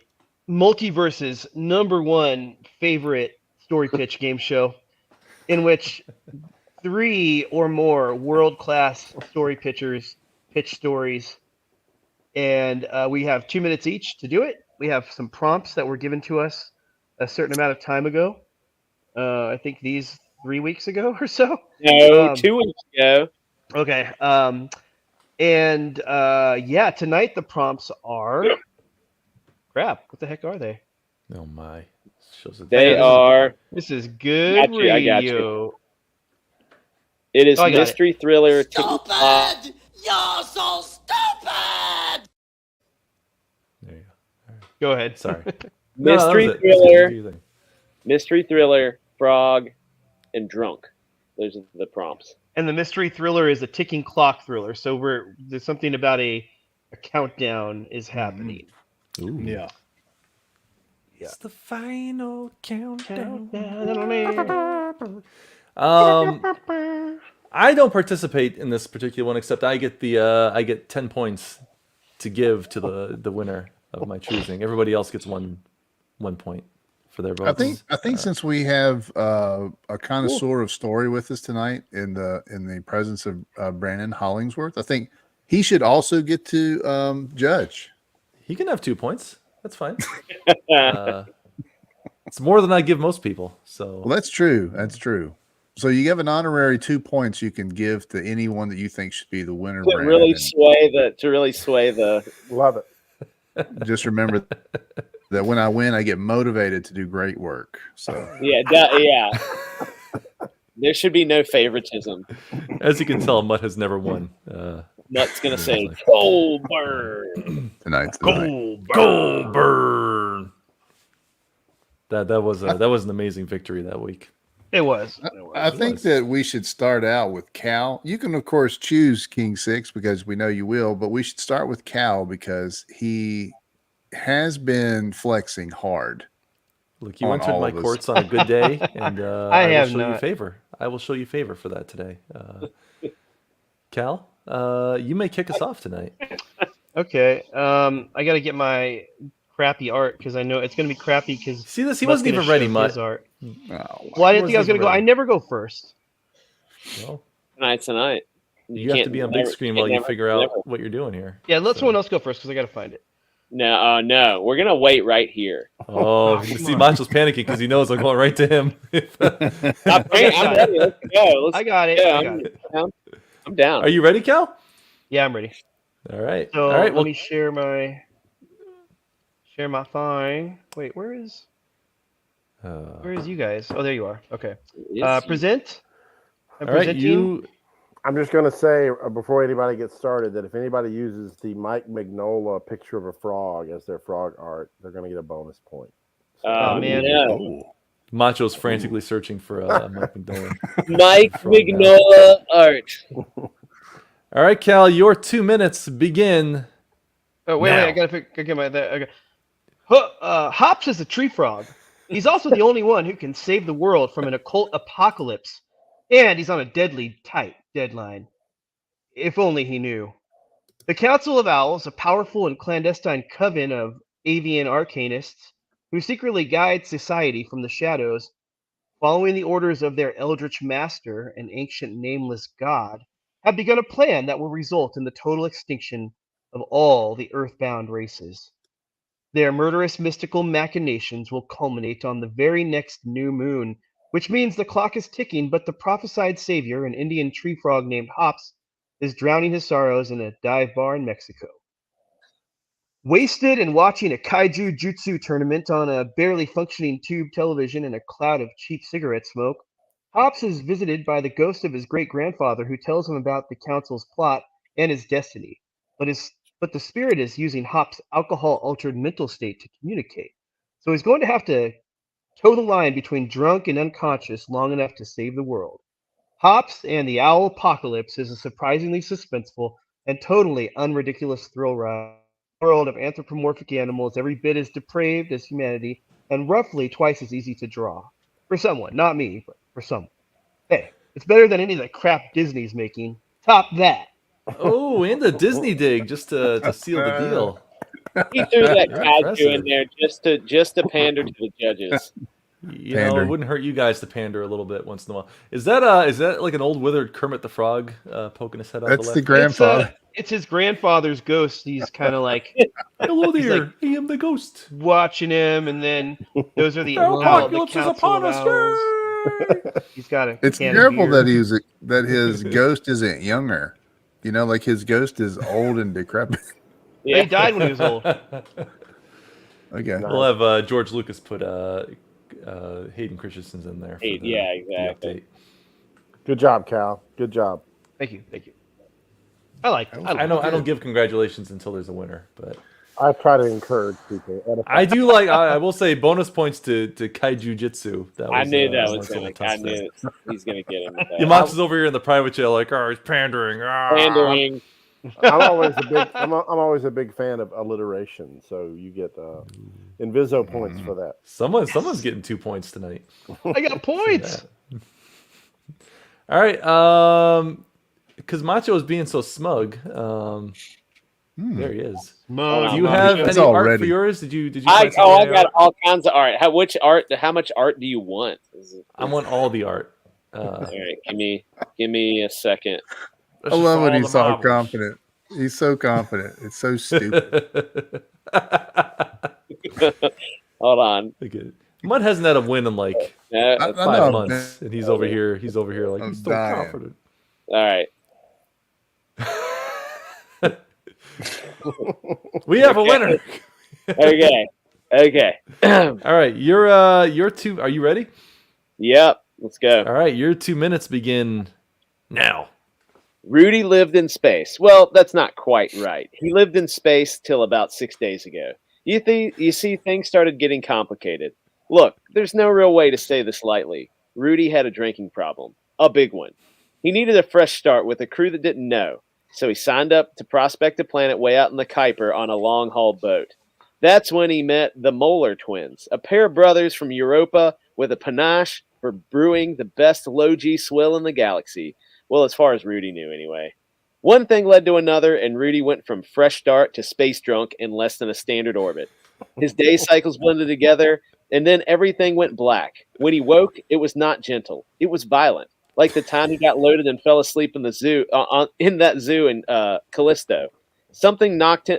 multiverse's #1 favorite story pitch game show, in which 3 or more world-class story pitchers pitch stories, and we have 2 minutes each to do it. We have some prompts that were given to us a certain amount of time ago. I think these 3 weeks ago or so. No, Um, 2 weeks ago. Okay. Yeah, tonight the prompts are crap. What the heck are they? Oh my. Shows a They this is- are. This is good Got you, I got you. radio. It is Oh, I got mystery thriller. Stupid! You're so stupid! There you go. Go ahead. Sorry. No, that Mystery was it. thriller. Do your thing. Mystery thriller. Frog, and drunk. Those are the prompts. And the mystery thriller is a ticking clock thriller. So there's something about a countdown is happening. Ooh. Yeah. It's the final countdown. I don't participate in this particular one, except I get 10 points to give to the winner of my choosing. Everybody else gets one point for their votes. I think since we have a connoisseur of story with us tonight in the presence of Brandon Hollingsworth, I think he should also get to judge. He can have 2 points. That's fine. It's more than I give most people. So Well, that's true. That's true. So you have an honorary 2 points you can give to anyone that you think should be the winner. To Brandon, really and sway the. Love it. just remember that when I win, I get motivated to do great work. So Yeah. There should be no favoritism. as you can tell, Mutt has never won. Mutt's gonna say Goldberg. tonight's the night. Goldberg. That was an amazing victory that week. It was. I think that we should start out with Cal. You can, of course, choose King 6 because we know you will, but we should start with Cal because he has been flexing hard. Look, you on entered all my of us. courts on a good day, and I will have show you not. favor. I will show you favor for that today. Cal, you may kick us off tonight. Okay. I got to get my crappy art because I know it's going to be crappy because. See this? He wasn't even ready, Mutt. Art. Oh, Well, I didn't think I was wasn't going to go. ready. I never go first. Well, Tonight. you have to be on big screen while you figure out what you're doing here. Yeah, let someone else go first because I got to find it. No, we're gonna wait right here. Oh, you see, Macho's panicking because he knows I'm going right to him. I'm ready. Let's go. I got it. Yeah, I got it. I'm down. Are you ready, Cal? Yeah, I'm ready. All right. So All right. let Well, me share my thing. Wait, where is you guys? Oh, there you are. Okay. Present. I'm all right. presenting. I'm just going to say before anybody gets started that if anybody uses the Mike Mignola picture of a frog as their frog art, they're going to get a bonus point. Oh, man. No. Macho's frantically searching for Mike McDolan. Mike Frog art. Mignola art. All right, Cal, your 2 minutes begin. Oh, wait, Now. I gotta get my that. Okay. Hops is a tree frog. He's also the only one who can save the world from an occult apocalypse, and he's on a deadly tight deadline. If only he knew. The Council of Owls, a powerful and clandestine coven of avian arcanists who secretly guide society from the shadows, following the orders of their eldritch master, an ancient nameless god, have begun a plan that will result in the total extinction of all the earthbound races. Their murderous mystical machinations will culminate on the very next new moon, which means the clock is ticking, but the prophesied savior, an Indian tree frog named Hops, is drowning his sorrows in a dive bar in Mexico. Wasted and watching a kaiju jutsu tournament on a barely functioning tube television in a cloud of cheap cigarette smoke, Hops is visited by the ghost of his great-grandfather who tells him about the council's plot and his destiny. But the spirit is using Hops' alcohol-altered mental state to communicate. So he's going to have to toe the line between drunk and unconscious long enough to save the world. Hops and the Owl Apocalypse is a surprisingly suspenseful and totally unridiculous thrill ride. A world of anthropomorphic animals every bit as depraved as humanity and roughly twice as easy to draw. For someone, not me, but for someone. Hey, it's better than any of the crap Disney's making. Top that. Oh, and a Disney dig just to seal the deal. He threw that You're kaiju impressive. in there just to pander to the judges. You know, it Pandering. wouldn't hurt you guys to pander a little bit once in a while. Is that like an old withered Kermit the Frog poking his head out That's the the left? grandfather. It's his grandfather's ghost. He's kind of like Hello He's there, like- I am the ghost. watching him, and then those are the The apocalypse is council upon of us. owls. Yay! He's got a It's can of terrible beer. that his ghost isn't younger. You know, like his ghost is old and decrepit. He died when he was old. Okay. We'll have George Lucas put Hayden Christensen's in there. For Hey, the, yeah, the exactly. update. Good job, Cal. Good job. Thank you. I like it. I don't give congratulations until there's a winner, but I try to encourage people. edify. I do like. I will say bonus points to Kaiju Jitsu. That was, I knew that a was nice little I test there. knew he's gonna get him. with that. Yamato's over here in the private jail, like, oh, he's pandering. Ah. Pandering. I'm always a big fan of alliteration, so you get Inviso points for that. Someone's getting 2 points tonight. I got points. All right. Because Macho is being so smug. There he is. Mug, Do you Mug. have It's any all art for ready. yours? Did you? I find some AI got art? all kinds of art. How much art do you want? I want all the art. All right, give me a second. I love when he's so confident. He's so confident. It's so stupid. Hold on. Mud hasn't had a win in like No, I that's know, 5 I'm months, and he's over here. He's over here like I'm he's so dying. confident. all right. We have a winner. Okay. All right, your two. Are you ready? Yep. Let's go. All right, your 2 minutes begin now. Rudy lived in space. Well, that's not quite right. He lived in space till about 6 days ago. You see, things started getting complicated. Look, there's no real way to say this lightly. Rudy had a drinking problem, a big one. He needed a fresh start with a crew that didn't know, so he signed up to prospect a planet way out in the Kuiper on a long-haul boat. That's when he met the Moeller twins, a pair of brothers from Europa with a panache for brewing the best low-G swill in the galaxy. Well, as far as Rudy knew, anyway. One thing led to another, and Rudy went from fresh start to space drunk in less than a standard orbit. His day cycles blended together, and then everything went black. When he woke, it was not gentle. It was violent, like the time he got loaded and fell asleep in the zoo, in that zoo in Callisto. Something knocked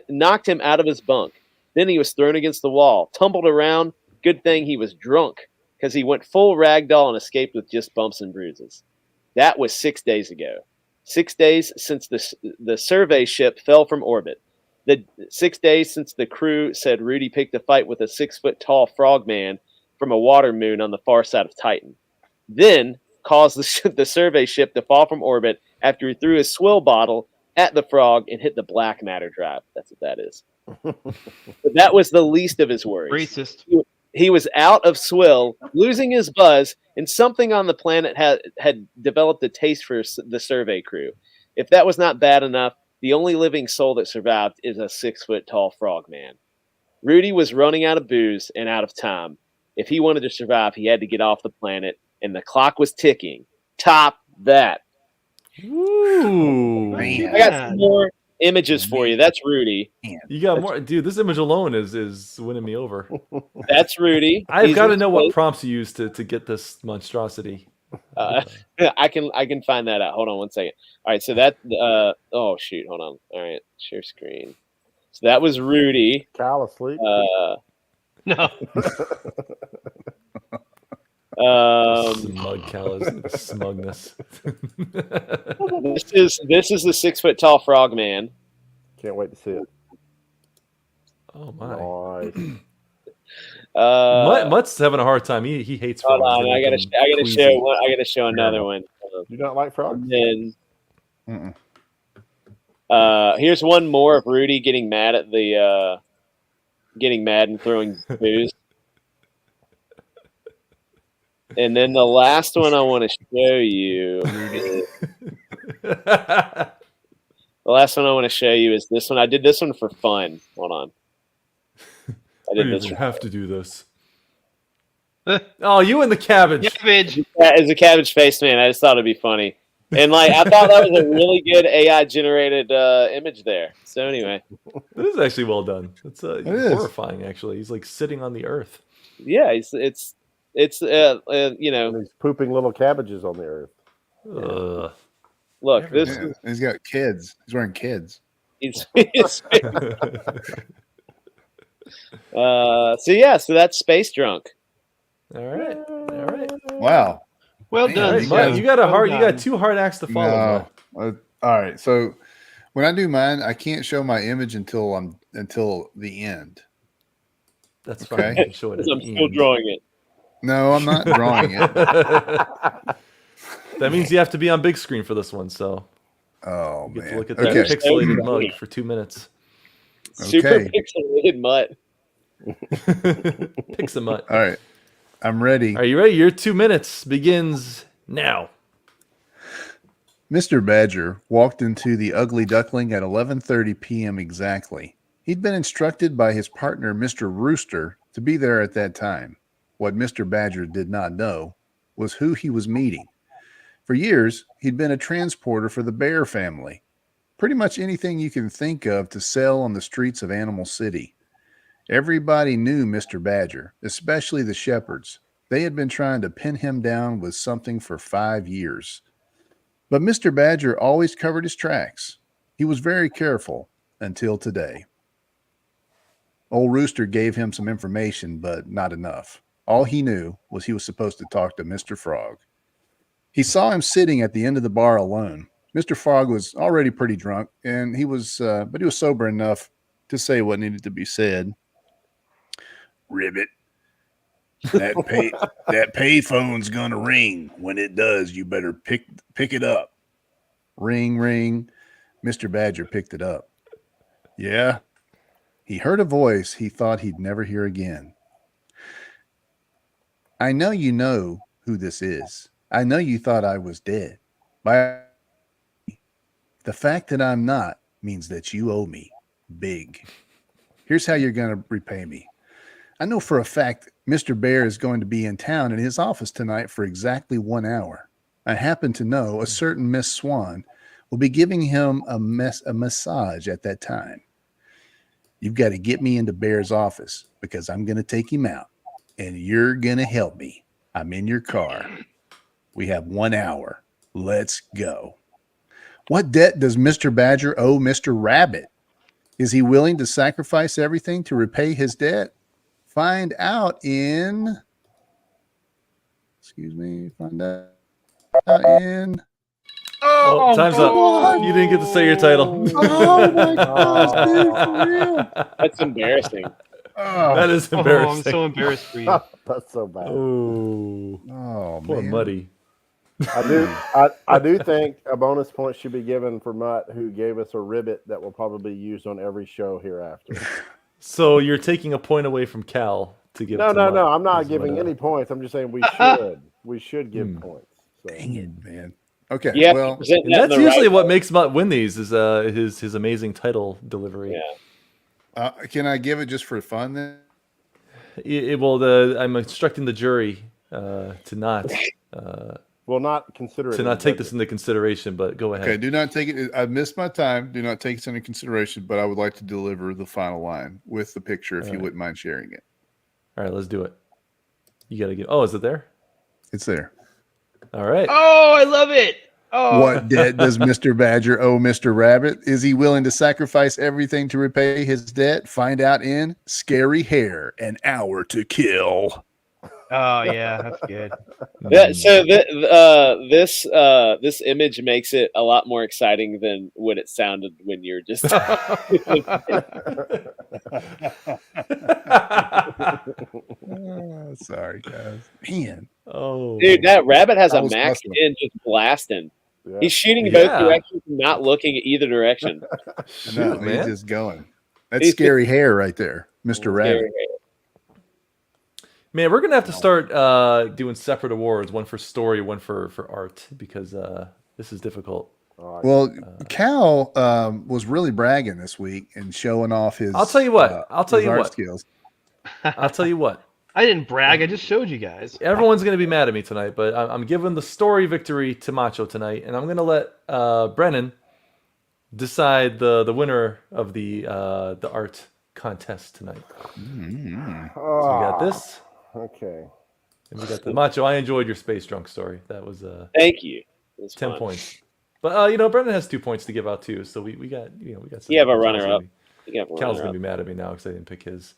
him out of his bunk. Then he was thrown against the wall, tumbled around. Good thing he was drunk, because he went full ragdoll and escaped with just bumps and bruises. That was 6 days ago. 6 days since the survey ship fell from orbit. The 6 days since the crew said Rudy picked a fight with a 6-foot-tall frogman from a water moon on the far side of Titan. Then caused the survey ship to fall from orbit after he threw his swill bottle at the frog and hit the black matter drive. That's what that is. But that was the least of his worries. Racist. He was out of swill, losing his buzz, and something on the planet had developed a taste for the survey crew. If that was not bad enough, the only living soul that survived is a 6-foot-tall frogman. Rudy was running out of booze and out of time. If he wanted to survive, he had to get off the planet, and the clock was ticking. Top that. Ooh, Man. I got some more images for you. That's Rudy. you got more, dude. This image alone is winning me over. That's Rudy. I've He's got to in know what space. prompts you used to get this monstrosity. I can find that out. Hold on one second. All right, so that oh shoot, hold on. All right, share screen. So that was Rudy. Cal asleep. No. Smug callous smugness. This is the 6-foot-tall frogman. Can't wait to see it. Oh my. Nice. Mutt's having a hard time. He hates Hold frogs. on, They I make gotta him I gotta queasy. show one. I gotta show another one. You don't like frogs? And Mm-mm. then here's one more of Rudy getting mad at the getting mad and throwing booze. And then the last one I want to show you. The last one I want to show you is this one. I did this one for fun. Hold on. I did this. have to do this. Oh, you and the cabbage. Cabbage. As a cabbage face man, I just thought it'd be funny. And like I thought that was a really good AI generated image there. So anyway, It is actually well done. It's is. horrifying. Actually, he's like sitting on the earth. yeah, it's you know, And he's pooping little cabbages on the earth. Ugh. look, this Yeah, he's got kids. He's wearing kids. is so yeah, so that's Space Drunk. All right. Wow. Well Man, done. you Mike, guys- you got a Well hard. You done. got 2 hard acts to follow. No. Mike. All right. So when I do mine, I can't show my image until the end. That's fine. Okay. You can show it at I'm the still end. drawing it. No, I'm not drawing it. That means you have to be on big screen for this one. So Oh you get man. to look at that Okay. pixelated mug for 2 minutes. Super Okay. pixelated mutt. Pick some mutt. All right. I'm ready. Are you ready? Your 2 minutes begins now. Mr. Badger walked into the Ugly Duckling at 11:30 p.m. exactly. He'd been instructed by his partner, Mr. Rooster, to be there at that time. What Mr. Badger did not know was who he was meeting. For years, he'd been a transporter for the Bear family. Pretty much anything you can think of to sell on the streets of Animal City. Everybody knew Mr. Badger, especially the shepherds. They had been trying to pin him down with something for 5 years. But Mr. Badger always covered his tracks. He was very careful until today. Old Rooster gave him some information, but not enough. All he knew was he was supposed to talk to Mr. Frog. He saw him sitting at the end of the bar alone. Mr. Frog was already pretty drunk, and but he was sober enough to say what needed to be said. Ribbit, that payphone's gonna ring. When it does, you better pick it up. Ring, ring. Mr. Badger picked it up. Yeah. He heard a voice he thought he'd never hear again. I know you know who this is. I know you thought I was dead. The fact that I'm not means that you owe me big. Here's how you're going to repay me. I know for a fact Mr. Bear is going to be in town in his office tonight for exactly 1 hour. I happen to know a certain Miss Swan will be giving him a massage at that time. You've got to get me into Bear's office because I'm going to take him out, and you're going to help me. I'm in your car. We have 1 hour. Let's go. What debt does Mr. Badger owe Mr. Rabbit? Is he willing to sacrifice everything to repay his debt? Find out in... Find out in... Oh, time's up. You didn't get to say your title. Oh my gosh, dude, for real. That's embarrassing. That is Oh, embarrassing. I'm so embarrassed for you. That's so bad. Oh, poor man. Muddy. I do think a bonus point should be given for Mutt, who gave us a ribbit that will probably be used on every show hereafter. So you're taking a point away from Cal to give. No, to Mutt. I'm not Is giving what, any points. I'm just saying we should. We should give points. So. Dang it, man. Okay, You have to well, present And that in that's the usually right what way. makes Mutt win these is his amazing title delivery. Yeah. can I give it just for fun then? I'm instructing the jury to not We'll not consider it. take this into consideration, but go ahead. Okay, do not take it. I missed my time. Do not take this into consideration, but I would like to deliver the final line with the picture if you wouldn't mind sharing it. All right, let's do it. You got to get. Oh, is it there? It's there. All right. Oh, I love it. Oh. What debt does Mr. Badger owe Mr. Rabbit? Is he willing to sacrifice everything to repay his debt? Find out in Scary Hair, An Hour to Kill. Oh yeah, that's good. This image makes it a lot more exciting than what it sounded when you're just. Sorry, guys. Man. Oh, Dude, that rabbit has That a was max awesome. in just blasting. Yeah. He's shooting both Yeah. directions, not looking at either direction. shoot, No, man. he's just going. That's He's Scary Hair right there, Mr. Rabbit. Man, we're gonna have to start doing separate awards, one for story, one for art, because this is difficult. Well, Cal was really bragging this week and showing off his. I'll tell you what. his art skills. I'll tell you what. I didn't brag. I just showed you guys. Everyone's gonna be mad at me tonight, but I'm giving the story victory to Macho tonight, and I'm gonna let Brennan decide the winner of the art contest tonight. Mm-hmm. So we got this. Okay. And we got the Macho. I enjoyed your space drunk story. That was Thank you. It was 10 fun. points. But Brendan has 2 points to give out too. So we got we got. You have a Cal's runner gonna up. be- You have a Cal's runner gonna up. be mad at me now because I didn't pick his.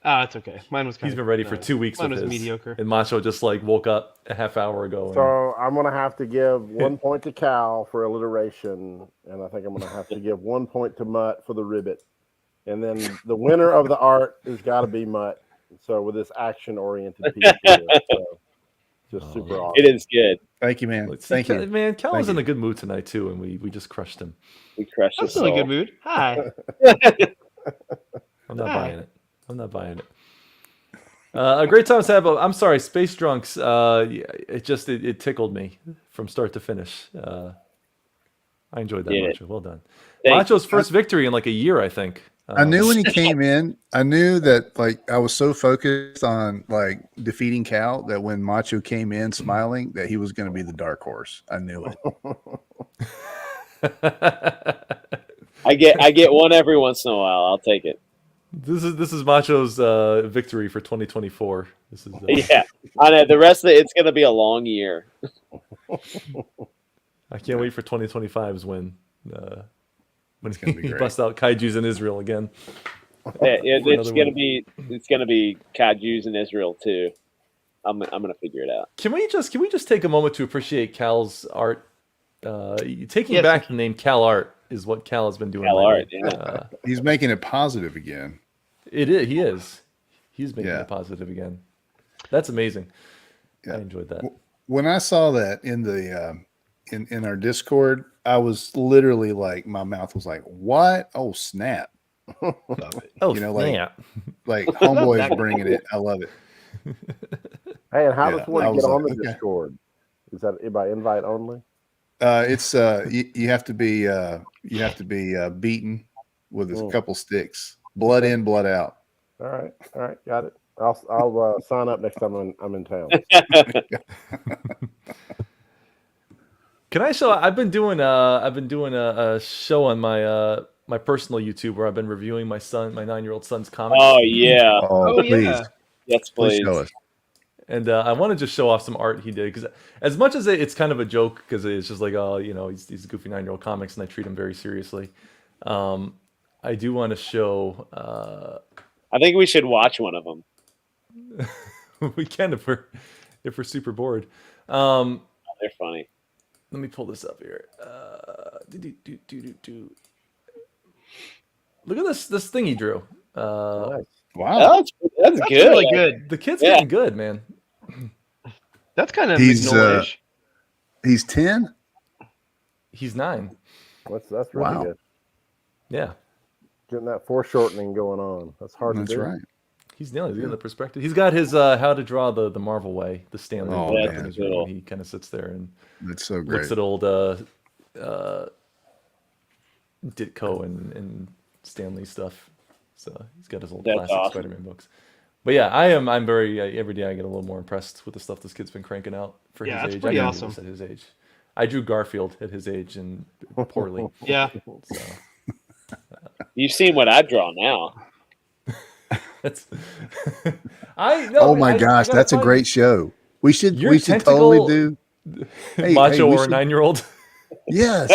Oh, it's okay. Mine was kind He's of. been ready for 2 weeks Mine with was his. mediocre. And Macho just like woke up a half hour ago. And, So I'm gonna have to give 1 point to Cal for alliteration, and I think I'm gonna have to give 1 point to Mutt for the ribbit, and then the winner of the art has got to be Mutt. So with this action-oriented piece, here, so just super awesome. It is good. Thank you, man. Let's Thank see, you. man. Cal Thank was in you. a good mood tonight too, and we just crushed him. We crushed I'm his still in a soul. good mood. Hi. I'm not Hi. buying it. I'm not buying it. A great time to have. I'm sorry, Space Drunks. It tickled me from start to finish. I enjoyed that, Yeah. Macho. Well done. Thank Macho's first victory in like a year, I think. I knew when he came in, I knew that like I was so focused on like defeating Cal that when Macho came in smiling, that he was going to be the dark horse. I knew it. I get one every once in a while. I'll take it. This is Macho's victory for 2024. This is Yeah, I know. The rest of it's going to be a long year. I can't wait for 2025's win. When It's gonna be he great. busts out kaiju's in Israel again. Yeah, it's another going one. to be kaiju's in Israel too. I'm going to figure it out. Can we just take a moment to appreciate Cal's art? Taking Yes. back the name Cal Art is what Cal has been doing Cal lately. Art, yeah. He's making it positive again. It is. He is. He's making Yeah. it positive again. That's amazing. Yeah. I enjoyed that. When I saw that in the in our Discord, I was literally like, my mouth was like, "What? Oh snap!" Oh, You know, like- snap. Like homeboy is bringing it. I love it. Hey, and how Yeah, does one I get was on like, the okay. Discord? Is that by invite only? It's you have to be beaten with a couple sticks, blood in, blood out. All right, got it. I'll sign up next time I'm in town. Can I show? I've been doing a show on my my personal YouTube where I've been reviewing my 9-year-old son's comics. Oh yeah, Oh, please, yeah. yes, please please. show us. And I want to just show off some art he did, because as much as it's kind of a joke, because it's just like, oh, you know, he's goofy 9-year-old comics, and I treat him very seriously. I do want to show. I think we should watch one of them. We can if we're super bored. They're funny. Let me pull this up here. Look at this thing he drew. Nice. Wow, Oh, that's That's good. really good. The kid's Yeah. getting good, man. That's kind of He's, Mignola-ish. he's 10. He's 9. That's really Wow. good. Yeah, Getting that foreshortening going on. That's hard That's to do. right. he's nailing it. He's got the perspective. He's got his how to draw the Marvel way, the Stanley Oh, book man. in his That's room, cool. when he kind of sits there and That's so great. looks at old Ditko and Stanley stuff. So he's got his old That's classic awesome. Spider-Man books. But yeah, I'm very every day I get a little more impressed with the stuff this kid's been cranking out for Yeah, his that's age. pretty I didn't do awesome. this at his age. I drew Garfield at his age and poorly. Yeah. So You've seen what I draw now. that's Oh my gosh, that's a great show. We should Your totally tentacle- do. Hey, Macho we or a should- 9-year-old. Yes,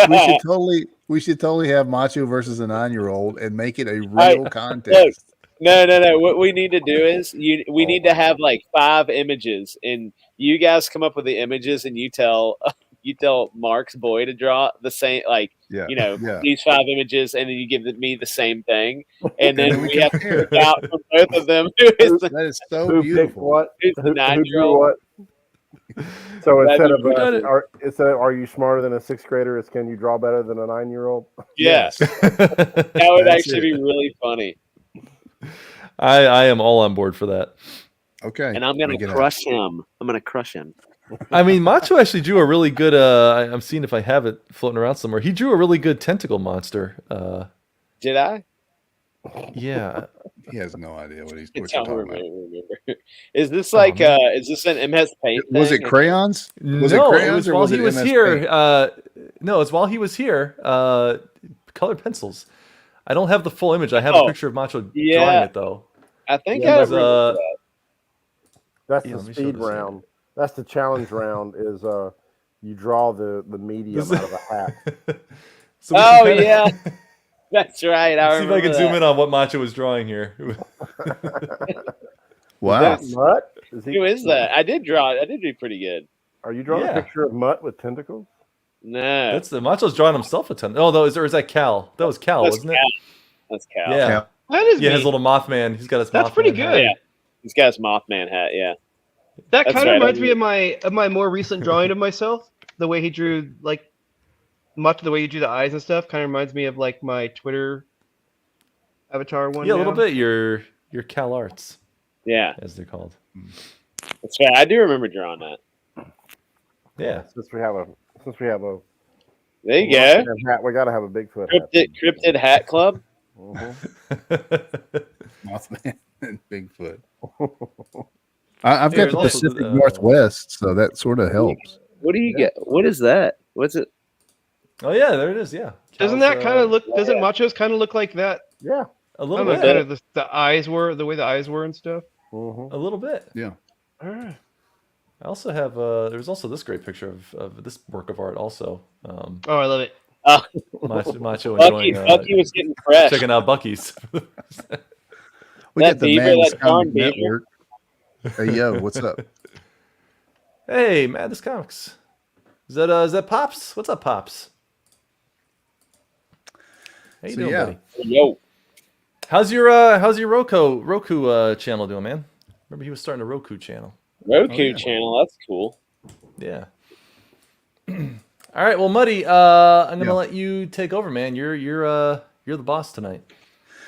we should totally have Macho versus a 9-year-old and make it a real contest. No. What we need to do is we need to have like 5 images, and you guys come up with the images, and you tell Mark's boy to draw the same, like Yeah, yeah. these 5 images, and then you give me the same thing, and then then we we have to compare. pick out from both of them who is the, That is so Who picked beautiful. what? who's the Who drew 9-year-old. what? So instead of Who done it? instead of are you smarter than a 6th grader? It's can you draw better than a 9-year-old? Yes, that would That's actually it. be really funny, I am all on board for that. Okay, and I'm gonna make it crush him. I'm gonna crush him. I mean, Macho actually drew a really good. I'm seeing if I have it floating around somewhere. He drew a really good tentacle monster. Did I? Yeah, happen. He has no idea what you're Don't talking about. remember. Is this like man. is this an MS Paint? Was it thing? crayons? Was no, it crayons was or while was he it was MS here. Paint? No, it's while he was here. Colored pencils. I don't have the full image. I have Oh, a picture of Macho yeah. drawing it though. I think Yeah, I It was, remember that. That's Yeah, the let me show speed this here. round. That's the challenge round. Is you draw the medium This- out of a hat. So we Oh can kinda- yeah, that's right. I See if remember I can zoom that. in on what Macho was drawing here. Wow. That's- Mutt? Is he? Who is that? I did draw it. I did do pretty good. Are you drawing Yeah. a picture of Mutt with tentacles? No, That's the Macho's drawing himself a ton. Oh no, is that Cal? That was Cal, that's wasn't Cal. it? That's Cal. Yeah. Cal. That is Yeah, me. his little Mothman. He's got his That's Mothman pretty hat. good. Yeah. He's got his Mothman hat. Yeah. That That's kind of right, reminds I me of my more recent drawing of myself. The way he drew, like, much of the way you drew the eyes and stuff, kind of reminds me of like my Twitter avatar one. Yeah, a little now. bit. Your Cal Arts, Yeah, as they're called. that's right. I do remember drawing that. Yeah. Since we have a There you go. We got to have a Bigfoot hat. Cryptid Hat Club. Mhm. Mothman and Bigfoot. I've Here, got the there's also Pacific Northwest, so that sort of helps. What do you get? What is that? What's it? Oh yeah, there it is. Yeah. Doesn't Cal's, that kind of look? Doesn't Machos kind of look like that? Yeah. a I little don't know, bit? kind of the eyes were the way the eyes were and stuff. Mhm. A little bit. Yeah. All right. I also have. There's also this great picture of this work of art. Also, Oh, I love it. Oh, Macho Bucky, enjoying Bucky was getting fresh. checking out Bucky's. We That got the beaver, Madness that Comic John Beaver. Network. Hey, yo, what's up? Hey, Madness Comics. Is that Pops? What's up, Pops? How you So, doing, yeah. buddy? Yo, How's your Roku channel doing, man? Remember he was starting a Roku channel. Roku channel. That's cool. Yeah. All right, well, Muddy, I'm gonna Yeah. let you take over, man. You're the boss tonight.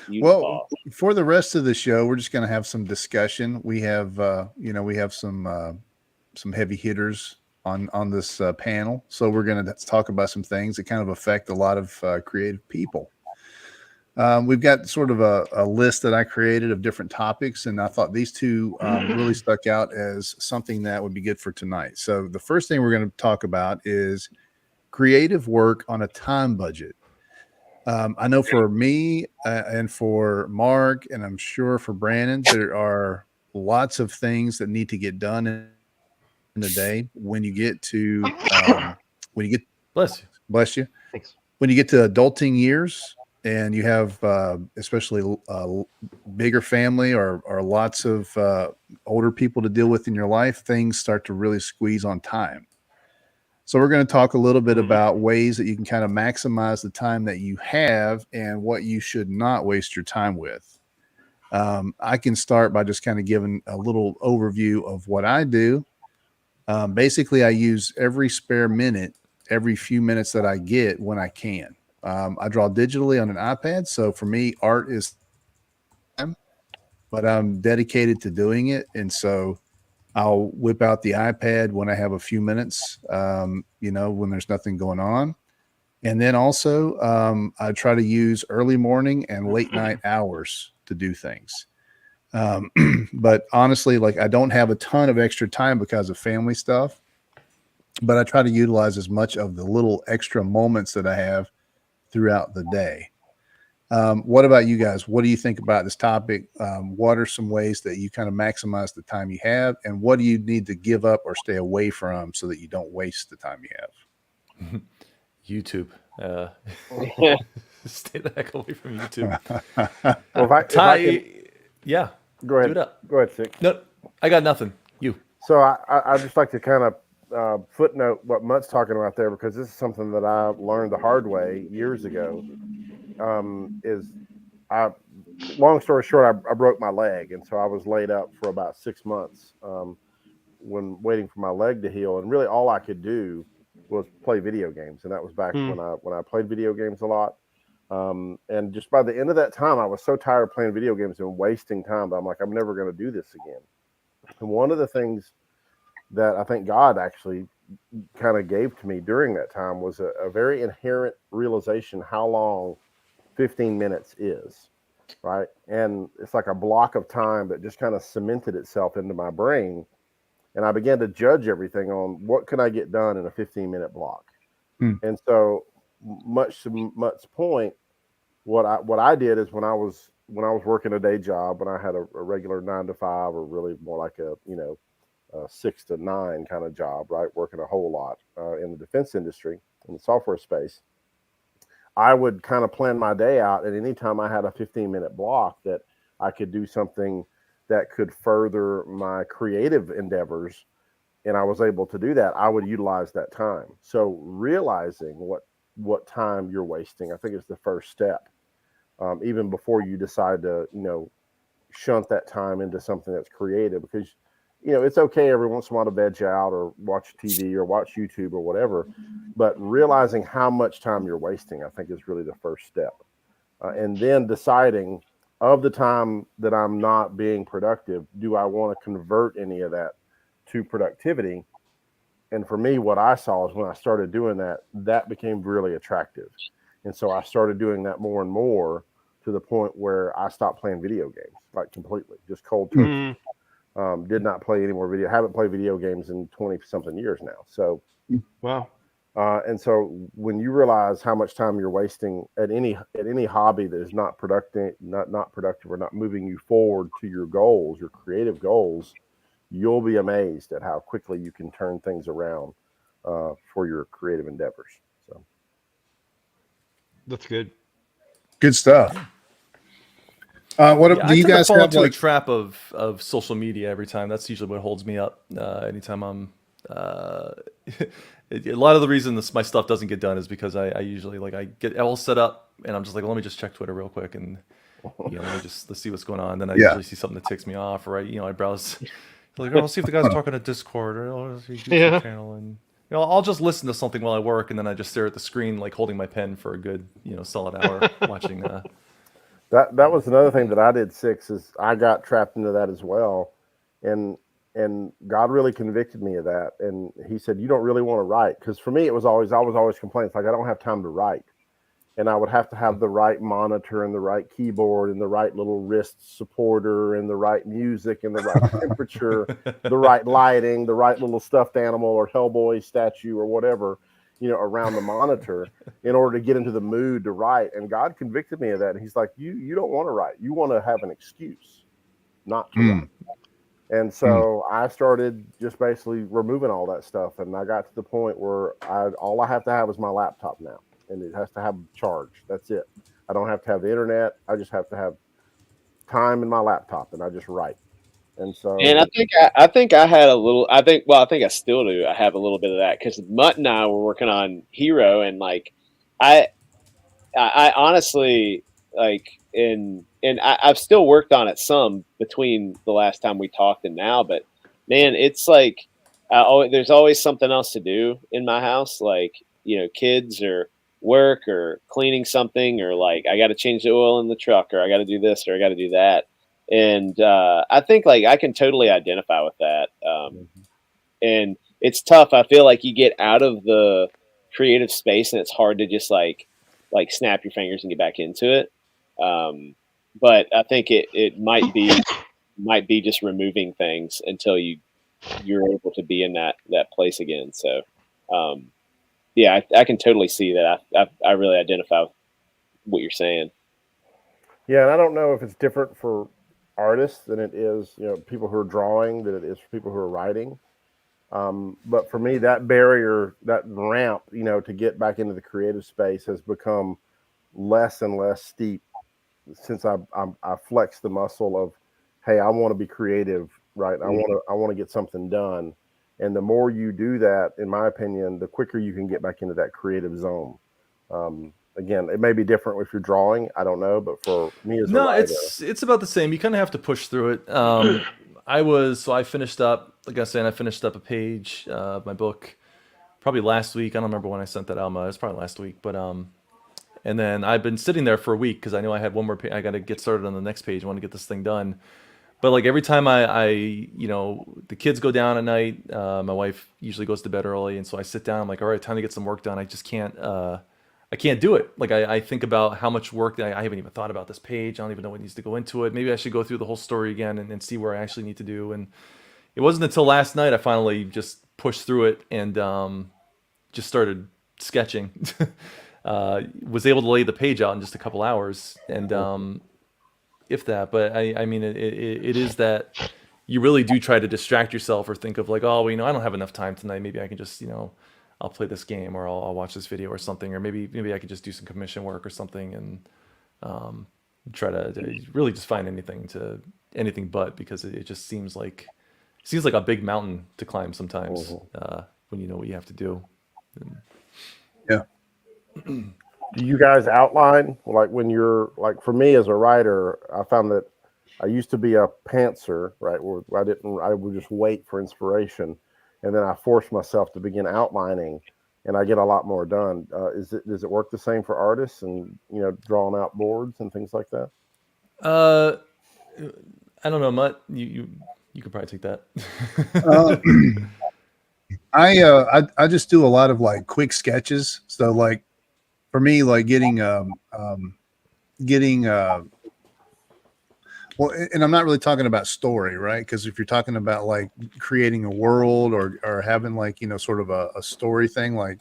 You Well, boss. for the rest of the show, we're just going to have some discussion. We have, we have some heavy hitters on this panel, so we're going to talk about some things that kind of affect a lot of creative people. We've got sort of a list that I created of different topics, and I thought these two really stuck out as something that would be good for tonight. So the first thing we're going to talk about is creative work on a time budget. I know for me and for Mark, and I'm sure for Brandon, there are lots of things that need to get done in a day. When you get to Bless you. Thanks. when you get to adulting years, and you have especially bigger family or lots of older people to deal with in your life, things start to really squeeze on time. So we're going to talk a little bit about ways that you can kind of maximize the time that you have and what you should not waste your time with. I can start by just kind of giving a little overview of what I do. Basically, I use every spare minute, every few minutes that I get when I can. I draw digitally on an iPad. So for me, art is time, but I'm dedicated to doing it. And so I'll whip out the iPad when I have a few minutes, when there's nothing going on. And then also I try to use early morning and late night hours to do things. But honestly, like I don't have a ton of extra time because of family stuff, but I try to utilize as much of the little extra moments that I have throughout the day. What about you guys? What do you think about this topic? What are some ways that you kind of maximize the time you have, and what do you need to give up or stay away from so that you don't waste the time you have? YouTube. Stay the heck away from YouTube. Well, if I can, Yeah. go ahead. Do it up. Go ahead, Six. No, I got nothing. You. So I just like to kind of footnote what Mutt's talking about there, because this is something that I learned the hard way years ago. Long story short, I broke my leg, and so I was laid up for about 6 months when waiting for my leg to heal. And really, all I could do was play video games, and that was back when I played video games a lot. And just by the end of that time, I was so tired of playing video games and wasting time that I'm like, I'm never going to do this again. And one of the things that I think God actually kind of gave to me during that time was a very inherent realization how long 15 minutes is, right? And it's like a block of time that just kind of cemented itself into my brain. And I began to judge everything on what could I get done in a 15-minute block. And so much to Mutt's point, what I did is when I was working a day job, when I had a regular 9 to 5, or really more like a 6 to 9 kind of job, right? Working a whole lot in the defense industry, in the software space, I would kind of plan my day out. And anytime I had a 15-minute block that I could do something that could further my creative endeavors, and I was able to do that, I would utilize that time. So realizing what time you're wasting, I think, is the first step. Even before you decide to, shunt that time into something that's creative, because, it's okay every once in a while to veg out or watch TV or watch YouTube or whatever, but realizing how much time you're wasting, I think, is really the first step. And then deciding, of the time that I'm not being productive, do I want to convert any of that to productivity? and for me, what I saw is when I started doing that, that became really attractive. And so I started doing that more and more to the point where I stopped playing video games, like completely, just cold turkey. Did not play any more video. Haven't played video games in 20 something years now. So, Wow. and so when you realize how much time you're wasting at any hobby that is not productive, not productive, or not moving you forward to your goals, your creative goals, you'll be amazed at how quickly you can turn things around for your creative endeavors. So That's good. Good stuff. What Yeah, do I you tend to guys fall have into a like? trap of social media every time. That's usually what holds me up. Anytime I'm, a lot of the reason my stuff doesn't get done is because I usually I get all set up and I'm just like, let me just check Twitter real quick and let's see what's going on. Then I Yeah. usually see something that ticks me off, or I browse like, oh, I'll see if the guy's talking to Discord or YouTube Yeah. channel, and I'll just listen to something while I work, and then I just stare at the screen like holding my pen for a good solid hour watching. that was another thing that I did, Six, is I got trapped into that as well, and God really convicted me of that, and He said, you don't really want to write, because for me I was always complaining, it's like I don't have time to write, and I would have to have the right monitor and the right keyboard and the right little wrist supporter and the right music and the right temperature, the right lighting, the right little stuffed animal or Hellboy statue or whatever, around the monitor in order to get into the mood to write. And God convicted me of that. And He's like, you don't want to write. You want to have an excuse not to write. And so I started just basically removing all that stuff. And I got to the point where all I have to have is my laptop now. And it has to have charge. That's it. I don't have to have the internet. I just have to have time in my laptop, and I just write. And so, And I think I had a little. I think I still do. I have a little bit of that because Mutt and I were working on Hero, and I honestly and I've still worked on it some between the last time we talked and now, but man, it's like there's always something else to do in my house, kids or work or cleaning something, or I got to change the oil in the truck, or I got to do this, or I got to do that. And I think I can totally identify with that. And it's tough. I feel like you get out of the creative space and it's hard to just snap your fingers and get back into it. But I think it might be just removing things until you're able to be in that place again. So, yeah, I can totally see that. I really identify with what you're saying. yeah, and I don't know if it's different for artists than it is, people who are drawing, than it is for people who are writing. But for me, that barrier, that ramp, to get back into the creative space has become less and less steep since I flexed the muscle of, hey, I want to be creative, right? I want to get something done. And the more you do that, in my opinion, the quicker you can get back into that creative zone. Again, it may be different if you're drawing. I don't know, but for me as a writer, it's about the same. You kind of have to push through it. I finished up, like I said, I finished up a page of my book probably last week. I don't remember when I sent that out. It was probably last week, but and then I've been sitting there for a week because I knew I had one more page. I got to get started on the next page. I want to get this thing done. But every time the kids go down at night, my wife usually goes to bed early, and so I sit down. I'm like, all right, time to get some work done. I just can't. I can't do it. I think about how much work that I haven't even thought about this page. I don't even know what needs to go into it. Maybe I should go through the whole story again and see where I actually need to do. And it wasn't until last night I finally just pushed through it and just started sketching. Was able to lay the page out in just a couple hours, and if that. But I mean, it is that you really do try to distract yourself or think of I don't have enough time tonight. Maybe I can just I'll play this game, or I'll watch this video or something, or maybe I could just do some commission work or something, and try to really just find anything but, because it just seems like a big mountain to climb sometimes when you know what you have to do. Yeah. Do you guys outline when you're for me as a writer? I found that I used to be a pantser, right? Where I would just wait for inspiration. And then I force myself to begin outlining, and I get a lot more done. Does it work the same for artists and drawing out boards and things like that? I don't know, Mutt. You could probably take that. I just do a lot of like quick sketches. So like for me, like getting well, and I'm not really talking about story, right? Because if you're talking about like creating a world or having like, you know, sort of a story thing, like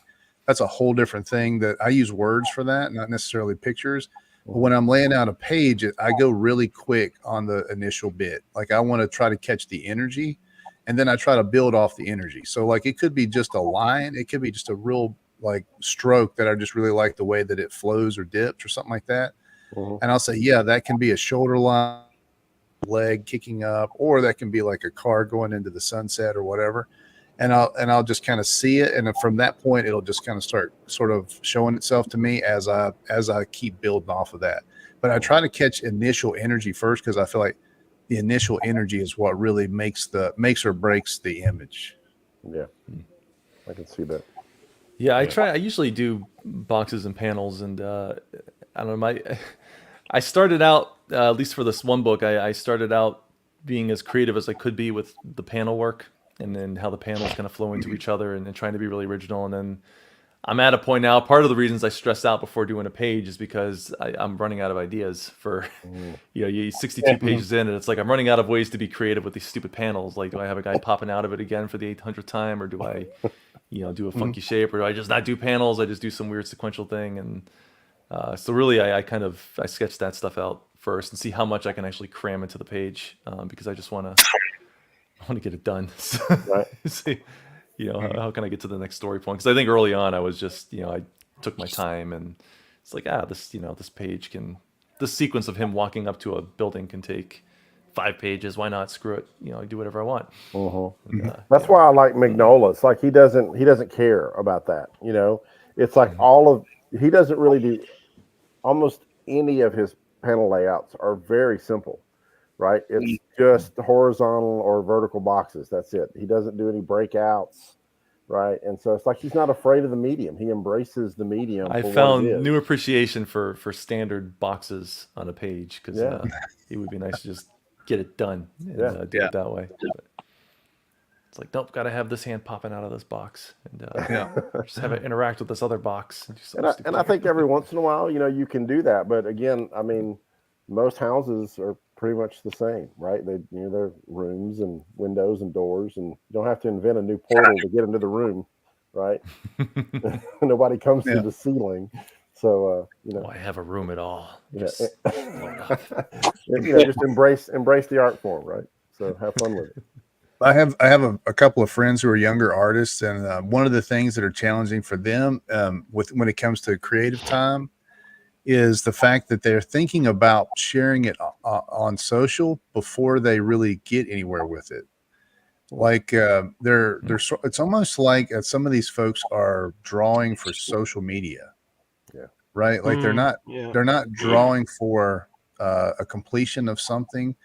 that's a whole different thing that I use words for that, not necessarily pictures. But when I'm laying out a page, I go really quick on the initial bit. Like I want to try to catch the energy and then I try to build off the energy. So like it could be just a line, it could be just a real like stroke that I just really like the way that it flows or dips or something like that. And I'll say, yeah, that can be a shoulder line, leg kicking up, or that can be like a car going into the sunset or whatever. And I'll just kind of see it, and from that point, it'll just kind of start sort of showing itself to me as I keep building off of that. But I try to catch initial energy first because I feel like the initial energy is what really makes or breaks the image. Yeah, I can see that. Yeah, I usually do boxes and panels, and I don't know. I started out, at least for this one book, I started out being as creative as I could be with the panel work, and then how the panels kind of flow into each other, and trying to be really original. And then I'm at a point now. Part of the reasons I stress out before doing a page is because I'm running out of ideas for, you 62 pages in, and it's like I'm running out of ways to be creative with these stupid panels. Like, do I have a guy popping out of it again for the 800th time, or do I, do a funky shape, or do I just not do panels? I just do some weird sequential thing, and so really I sketch that stuff out first and see how much I can actually cram into the page, because I just want to get it done. Right. See, how can I get to the next story point? Because I think early on I was just, I took my time, and it's like, this page this sequence of him walking up to a building can take 5 pages. Why not? Screw it. I do whatever I want. And, That's why I like Mignola. It's like he doesn't care about that. It's like he doesn't really do almost any of his panel layouts are very simple, right? It's just horizontal or vertical boxes. That's it. He doesn't do any breakouts, right? And so it's like he's not afraid of the medium. He embraces the medium. I for found what it is. new appreciation for standard boxes on a page, because it would be nice to just get it done and do it that way. But it's like, nope, got to have this hand popping out of this box, and just have it interact with this other box. And I think every once in a while, you can do that. But again, I mean, most houses are pretty much the same, right? They're rooms and windows and doors, and you don't have to invent a new portal to get into the room, right? Nobody comes through the ceiling. So, I have a room at all. Just just embrace the art form, right? So have fun with it. I have a couple of friends who are younger artists, and one of the things that are challenging for them when it comes to creative time is the fact that they're thinking about sharing it on social before they really get anywhere with it. Like it's almost like some of these folks are drawing for social media, right? Like they're not drawing for a completion of something.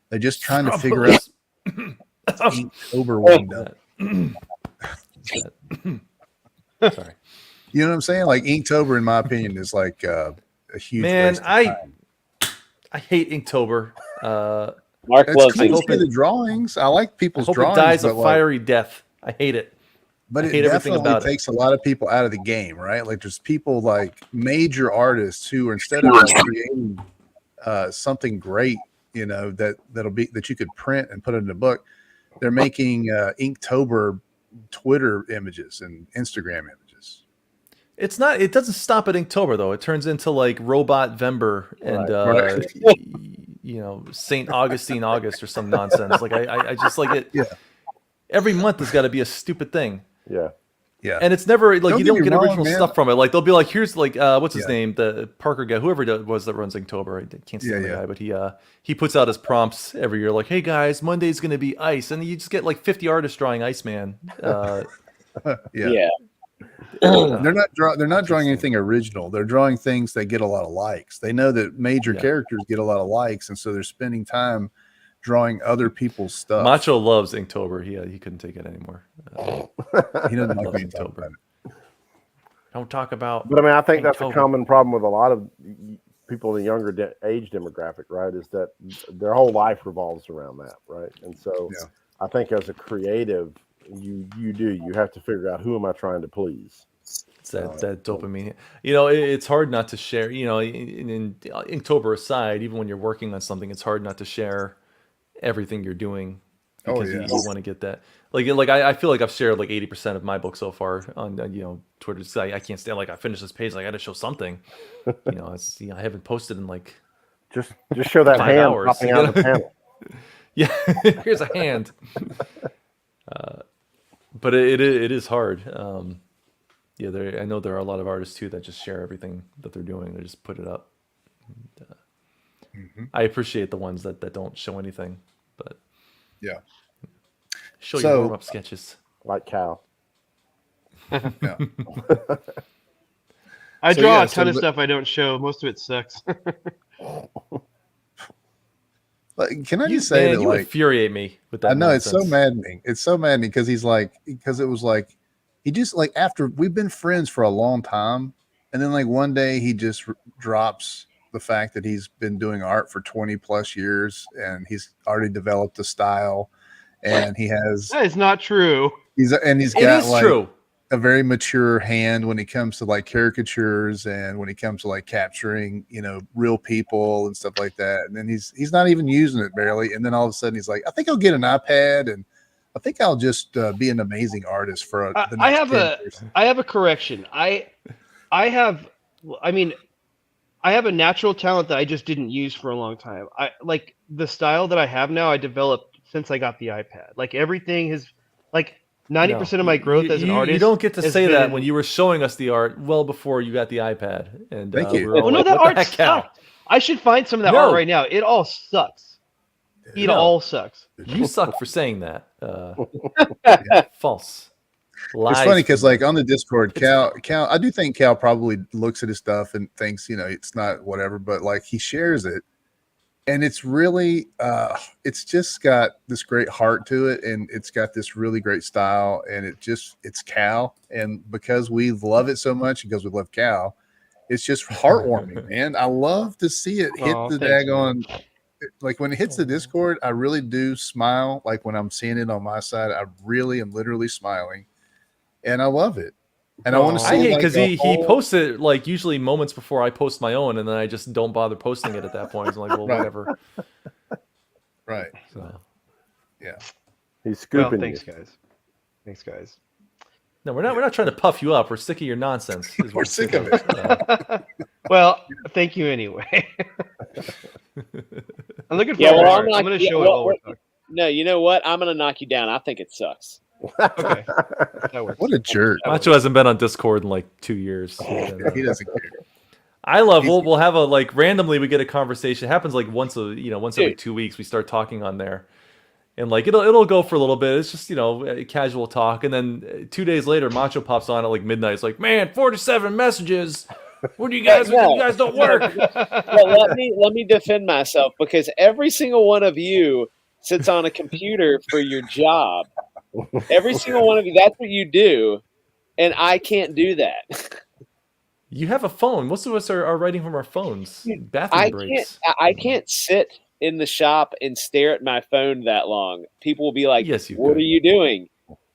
They're just trying to figure out. Inktober window. Sorry. You know what I'm saying? Like Inktober, in my opinion, is like a huge. Man, waste of time. I hate Inktober. Mark loves cool to see the drawings. I like people's drawings. It dies a fiery death. I hate it. But I it hate everything definitely about takes a lot of people out of the game, right? Like there's people like major artists who, instead of like creating something great, that you could print and put it in a book, they're making Inktober Twitter images and Instagram images. It doesn't stop at Inktober though. It turns into like Robot Vember and St. Augustine August or some nonsense. Like I just like it. Yeah. Every month there's got to be a stupid thing. Yeah. Yeah. And it's never like you don't get wrong, original man. stuff from it. Like they'll be like, here's like what's his name, the Parker guy, whoever it was that runs Inktober. I can't stand the guy, but he puts out his prompts every year, like, hey guys, Monday's gonna be ice, and you just get like 50 artists drawing Iceman. They're not drawing anything original. They're drawing things that get a lot of likes. They know that major characters get a lot of likes, and so they're spending time drawing other people's stuff. Macho loves Inktober. He couldn't take it anymore. He doesn't like Inktober. Don't talk about. But I mean, I think Inktober. that's a common problem with a lot of people in the younger age demographic, right? Is that their whole life revolves around that, right? And so I think as a creative, you do. You have to figure out who am I trying to please. It's that dopamine. It's hard not to share. In Inktober aside, even when you're working on something, it's hard not to share everything you're doing because you want to get that. I feel like I've shared like 80% of my book so far on Twitter. So I can't stand I finished this page. I got to show something. I haven't posted in like just show that 5 hand hours. popping out of the panel. Yeah, here's a hand. But it is hard. I know there are a lot of artists too that just share everything that they're doing. They just put it up. I appreciate the ones that don't show anything, but Yeah. show So- your warm up sketches. Like Cal. Yeah. I So, draw yeah, a ton so of the- stuff I don't show. Most of it sucks. Can I just say that you like infuriate me with that. I know it's so nonsense. maddening. It's so maddening because it was like he just like after we've been friends for a long time, and then like one day he just drops the fact that he's been doing art for 20 plus years and he's already developed a style, and he has That is not true. he's It got is like true. a very mature hand when it comes to like caricatures and when it comes to like capturing real people and stuff like that. And then he's not even using it barely, and then all of a sudden he's like, I think I'll get an iPad and I think I'll just be an amazing artist for the next I have 10 years. I have a correction. I have a natural talent that I just didn't use for a long time. I like the style that I have now. I developed since I got the iPad. Like everything has like 90% of my growth as an artist. You don't get to has say that been- when you were showing us the art well before you got the iPad. And Thank you. we were all Oh no, like, that what art the heck, Cal? sucked. I should find some of that No. art right now. It all sucks. It No. all sucks. You suck for saying that. False. Lies. It's funny because like on the Discord, Cal, I do think Cal probably looks at his stuff and thinks, it's not whatever, but like he shares it. And it's really, it's just got this great heart to it, and it's got this really great style, and it's Cal. And because we love it so much, because we love Cal, it's just heartwarming, man. I love to see it hit Aw, the thanks, daggone. Like when it hits the Discord, I really do smile. Like when I'm seeing it on my side, I really am literally smiling, and I love it. And I want to see. I hate like, because a he whole- posts it like usually moments before I post my own, and then I just don't bother posting it at that point. So I'm like, well, Right. whatever. Right. So, Yeah. He's Well, scooping thanks, you. guys. Thanks, guys. no, we're not trying to puff you up. We're sick of your nonsense. is what We're sick of it. Well, thank you anyway. I'm looking Yeah, forward well, to it. I'm going to show it well, while we're talking. No, you know what? I'm gonna knock you down. I think it sucks. Okay. That works. What a jerk. Macho hasn't been on Discord in like 2 years. He doesn't care. I love. We'll have a like randomly we get a conversation. It happens like once every 2 weeks. We start talking on there, and like it'll go for a little bit. It's just a casual talk, and then 2 days later, Macho pops on at like midnight. It's like, man, 47 messages. What do you guys? No. You guys don't work. Well, let me defend myself, because every single one of you sits on a computer for your job. Every single one of you, that's what you do, and I can't do that. You have a phone. Most of us are writing from our phones. Bathroom breaks. I can't sit in the shop and stare at my phone that long. People will be like, Yes, you "What could. are you doing?"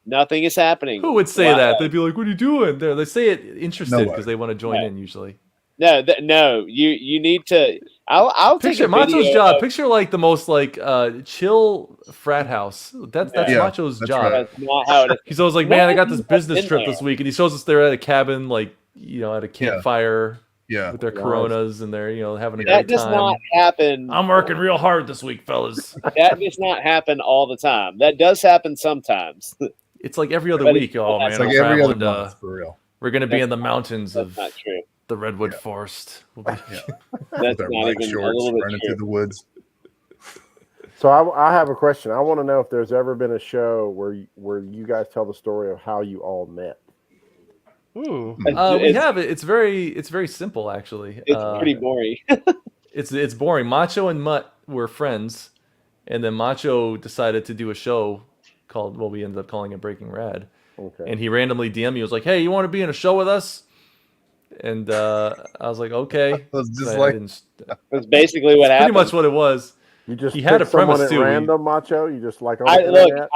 Nothing is happening. Who would say Wow. that? They'd be like, "What are you doing?" They say it interested Nobody. because they want to join Yeah. in. Usually, No. You need to. I'll take picture a Macho's video job. of- Picture like the most like chill frat house. That's Yeah, Macho's that's job. right. That's not how it is. He's always like, No, man, I got this he's business in trip there. this week, and he shows us they're at a cabin, like at a campfire Yeah. with their Nice. Coronas, and they're having a That great does time. not happen. I'm working real hard this week, fellas. That does not happen all the time. That does happen sometimes. It's like every other But week. Oh man, It's I'm like every other traveling month, for real. we're gonna be in the mountains That's of not true. the redwood forest. We'll be, That's With our not white even a shorts little bit running true. through the woods. So I have a question. I want to know if there's ever been a show where you guys tell the story of how you all met. Ooh. we It's- have it. It's very simple actually. It's pretty boring. It's boring. Macho and Mutt were friends, and then Macho decided to do a show called, well, we ended up calling it Breaking Rad. Okay. And he randomly DM'd me. He was like, "Hey, you want to be in a show with us?" And I was like, "Okay." It was just I like didn't- That's basically what pretty happened. much what it was. You just he had pick a premise someone at too. random, Macho. You just like on I the look. internet?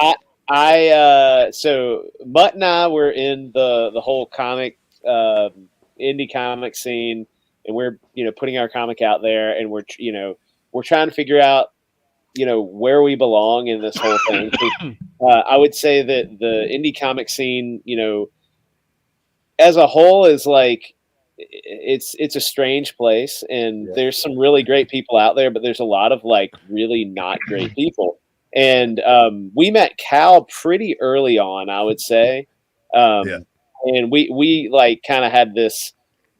So Mutt and I were in the whole comic indie comic scene, and we're putting our comic out there, and we're trying to figure out where we belong in this whole thing. I would say that the indie comic scene, as a whole, is like it's a strange place, and there's some really great people out there, but there's a lot of like really not great people. And we met Cal pretty early on, I would say, and we like kind of had this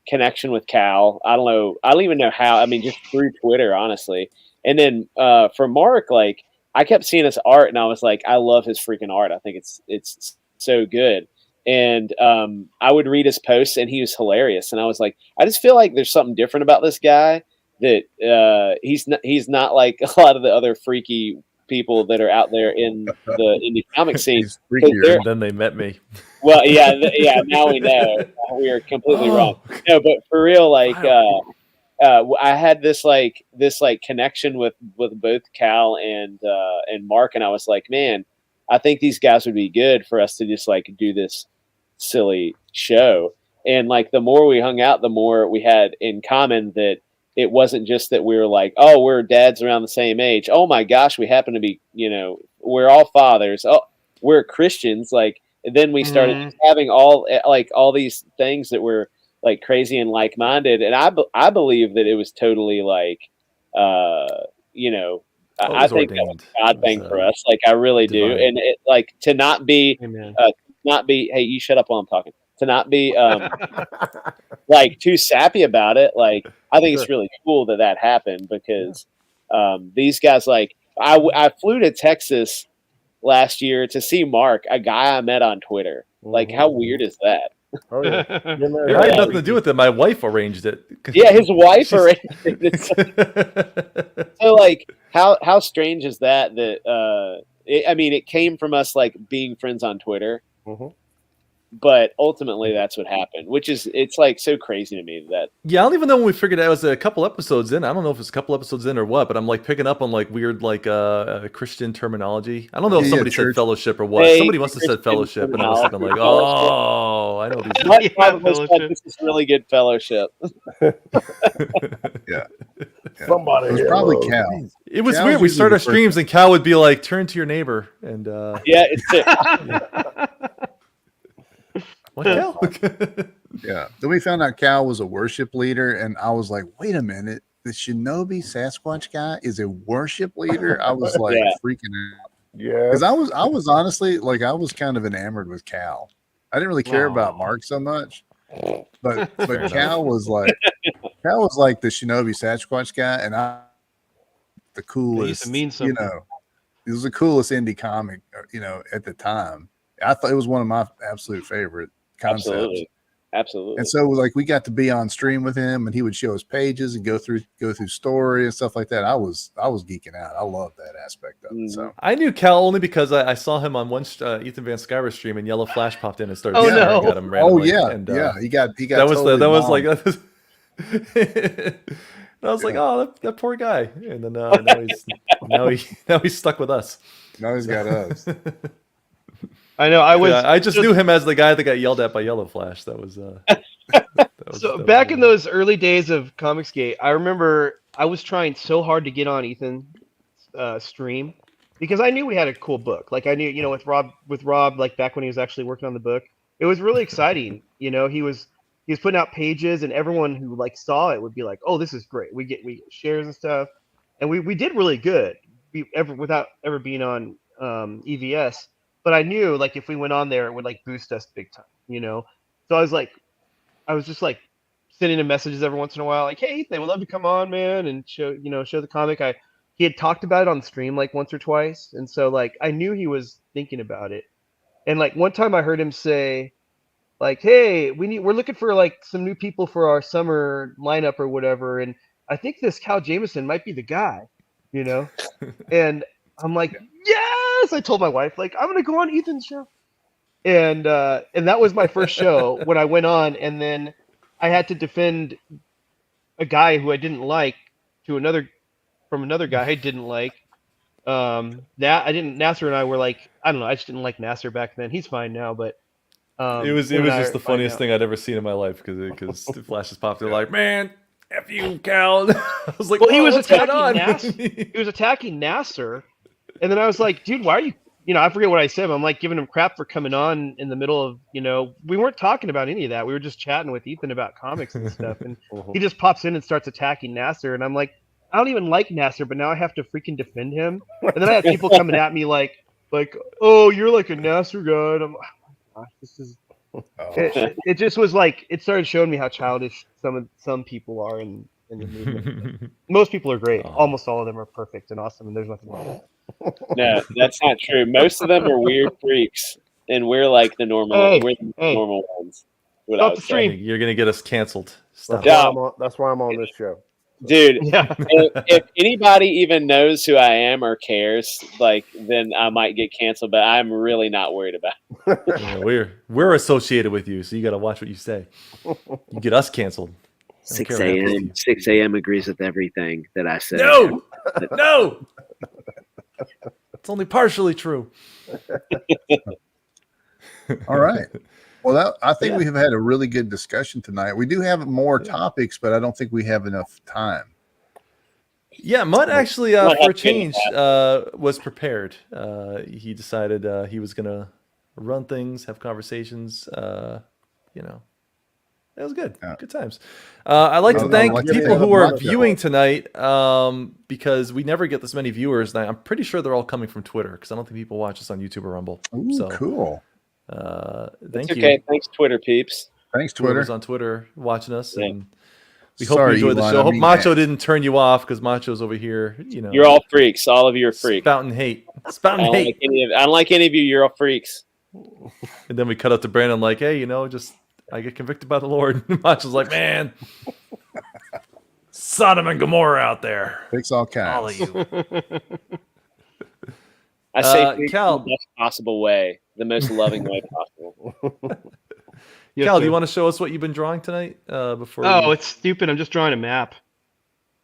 connection with Cal. I don't even know how. I mean, just through Twitter, honestly. And then for Mark, like I kept seeing his art, and I was like, I love his freaking art. I think it's so good. And I would read his posts, and he was hilarious. And I was like, I just feel like there's something different about this guy, that he's not like a lot of the other freaky people that are out there in the indie comic scene. He's freakier. And then they met me. Well, yeah. Now we know we are completely wrong. No, but for real, like I had this connection with both Cal and Mark, and I was like, man, I think these guys would be good for us to just like do this silly show. And like the more we hung out, the more we had in common, that it wasn't just that we were like, oh, we're dads around the same age. Oh my gosh, we happen to be, we're all fathers. Oh, we're Christians. Like, and then we started having all these things that were like crazy and like-minded. And I believe that it was totally like, I think that was a God thing for us. Like I really do. And it like to not be, hey, you shut up while I'm talking. To not be like too sappy about it. Like I think it's really cool that happened, because these guys, like I flew to Texas last year to see Mark, a guy I met on Twitter. Like how weird is that? Oh yeah, It had nothing to do with it. My wife arranged it. Yeah, his wife arranged it. So like how strange is that? It came from us like being friends on Twitter. But ultimately, that's what happened, it's like so crazy to me that. Yeah, I don't even know when we figured out. It was a couple episodes in. I don't know if it's a couple episodes in or what, but I'm like picking up on like weird like Christian terminology. I don't know if somebody said fellowship or what. Hey, Somebody must have said fellowship, and I was thinking like, oh, I know these. This is really good fellowship. Yeah. Somebody. It was probably Cal. It was Cal's weird. We usually start the our streams, and Cal would be like, "Turn to your neighbor," and yeah, it's what Cal? Yeah. Then we found out Cal was a worship leader, and I was like, wait a minute, the Shinobi Sasquatch guy is a worship leader? I was like freaking out. Yeah. Because I was honestly like I was kind of enamored with Cal. I didn't really care about Mark so much. But Cal was like the Shinobi Sasquatch guy, and the coolest, mean it was the coolest indie comic, at the time. I thought it was one of my absolute favorite concepts. Absolutely. And so like we got to be on stream with him, and he would show us pages and go through story and stuff like that. I was geeking out. I love that aspect of it. So I knew Cal only because I saw him on one Ethan Van Sciver stream, and Yellow Flash popped in and started. Oh, staring no. at him randomly. yeah, and, he got that was totally that was bombed. like. And I was like, oh, that poor guy, and then now he's stuck with us. Now he's got us. I know. I just knew him as the guy that got yelled at by Yellow Flash. That was. Back in those early days of Comicsgate, I remember I was trying so hard to get on Ethan's stream, because I knew we had a cool book. Like I knew, with Rob, like back when he was actually working on the book, it was really exciting. He was putting out pages, and everyone who like saw it would be like, "Oh, this is great." We get shares and stuff, and we did really good. Without ever being on EVS. But I knew like if we went on there, it would like boost us big time, So I was just like sending him messages every once in a while, like, "Hey, Ethan, we'd love to come on, man, and show the comic." He had talked about it on stream like once or twice, and so like I knew he was thinking about it. And like one time I heard him say, like, "Hey, we're looking for like some new people for our summer lineup or whatever, and I think this Cal Jameson might be the guy," And I'm like, yes! I told my wife, like, I'm gonna go on Ethan's show, and that was my first show when I went on, and then I had to defend a guy who I didn't like from another guy I didn't like, Nasser and I were like, I don't know, I just didn't like Nasser back then. He's fine now, but It was him and I just are the fine funniest now. thing I'd ever seen in my life because the flashes popped. They're like, man, F you, Cal. I was like, Well, he "Whoa, was what's going attacking on?" Nasser. He was attacking Nasser, and then I was like, dude, why are you? I forget what I said. But I'm like giving him crap for coming on in the middle of, we weren't talking about any of that. We were just chatting with Ethan about comics and stuff, and he just pops in and starts attacking Nasser, and I'm like, I don't even like Nasser, but now I have to freaking defend him. And then I had people coming at me like, oh, you're like a Nasser guy. And I'm like, oh, gosh, this is. Oh, It just was like it started showing me how childish some people are in the movement. Most people are great. Oh. Almost all of them are perfect and awesome, and there's nothing wrong with that. No, that's not true. Most of them are weird freaks, and we're like the normal. Hey, we're the hey. normal ones. What I Stop would the say. stream. You're gonna get us canceled. Stop. That's why I'm on this show. Dude. Yeah. If anybody even knows who I am or cares, then I might get canceled. But I'm really not worried about it. Yeah, we're associated with you, so you got to watch what you say. You get us canceled. I don't 6 care what happens to a.m. you. 6 a.m. agrees with everything that I said. No, no. It's only partially true. all right. Well, I think we have had a really good discussion tonight. We do have more topics, but I don't think we have enough time. Yeah, Mutt actually, Mutt for a had to change, was prepared. He decided he was gonna run things, have conversations. It was good. Yeah. Good times. I'd like to I'd thank like to people thank who are Mutt. viewing tonight because we never get this many viewers. And I'm pretty sure they're all coming from Twitter because I don't think people watch us on YouTube or Rumble. Ooh, So cool. thank It's you. okay. Thanks, Twitter peeps. Thanks, Twitter. Whoever's on Twitter watching us. Yeah. And we hope Sorry, you enjoyed the Elon, show. I Hope mean Macho Max. didn't turn you off because Macho's over here. You're all freaks. All of you are freaks. spouting hate. I Spouting don't hate. like I don't like any of you. You're all freaks. And then we cut out to Brandon like, hey, just I get convicted by the Lord. And Macho's like, man, Sodom and Gomorrah out there. Fix all All kinds. of you. I say freaks Cal- in the best possible way, the most loving way possible. Yes, Cal, do sir. you want to show us what you've been drawing tonight? Before Oh, we... it's stupid. I'm just drawing a map.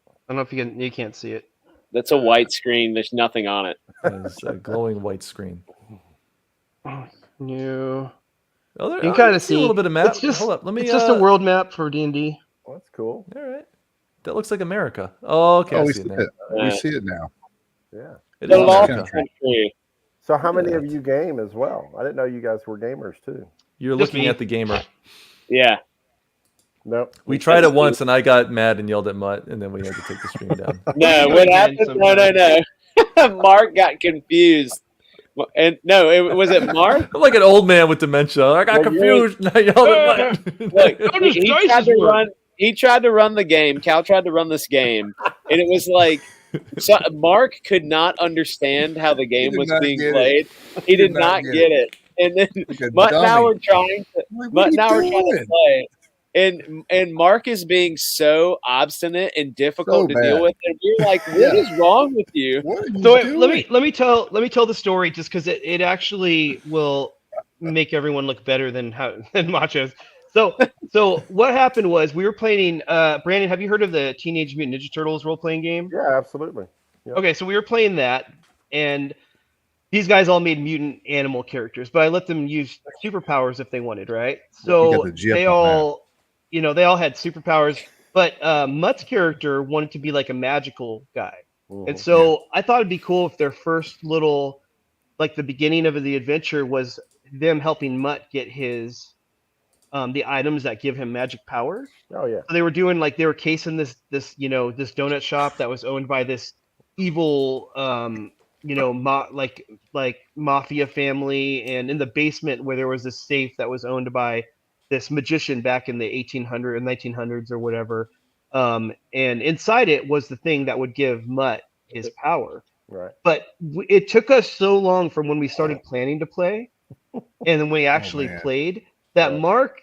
I don't know if you can't see it. That's a white screen. There's nothing on it. It's a glowing white screen. No. Oh, there, You can kind of see a little bit of map. It's just, Hold up, let me. it's just a world map for D&D. Well, that's cool. All right, that looks like America. Oh, okay, Oh, I we see see it now. it. We see it now. Yeah. It The is lost America. country. So how many Yeah. of you game as well? I didn't know you guys were gamers too. You're Just looking me. at the gamer. Yeah. Nope. We tried it once, and I got mad and yelled at Mutt, and then we had to take the stream down. No, what happened? No. Mark got confused. And no, was it Mark? I'm like an old man with dementia. I got Well, confused, and I yelled at Mutt. Look, How does he dice tried to work? run. He tried to run the game. Cal tried to run this game, and it was like Mark could not understand how the game did was not being get it. played. He did not get it. And then Like a Mutt and I dummy. were trying to. I'm like, Mutt what and I are were you trying to doing? play. And Mark is being so obstinate and difficult So to deal bad. with, and we're like, "What Yeah. is wrong with you?" What are you So doing? let me tell the story just because it actually will make everyone look better than Macho's. So what happened was we were playing. Brandon, have you heard of the Teenage Mutant Ninja Turtles role playing game? Yeah, absolutely. Yep. Okay, so we were playing that, and these guys all made mutant animal characters, but I let them use superpowers if they wanted, right? You So got the GIF they on all, they all had superpowers, but Mutt's character wanted to be like a magical guy. Mhm. And so I thought it'd be cool if their first little, like the beginning of the adventure was them helping Mutt get his, the items that give him magic power. Oh yeah. So they were doing they were casing this donut shop that was owned by this evil, like mafia family, and in the basement where there was this safe that was owned by this magician back in the 1800s and 1900s or whatever. And inside it was the thing that would give Mutt his power. Right. But it took us so long from when we started planning to play and then we actually man. played that Right. Mark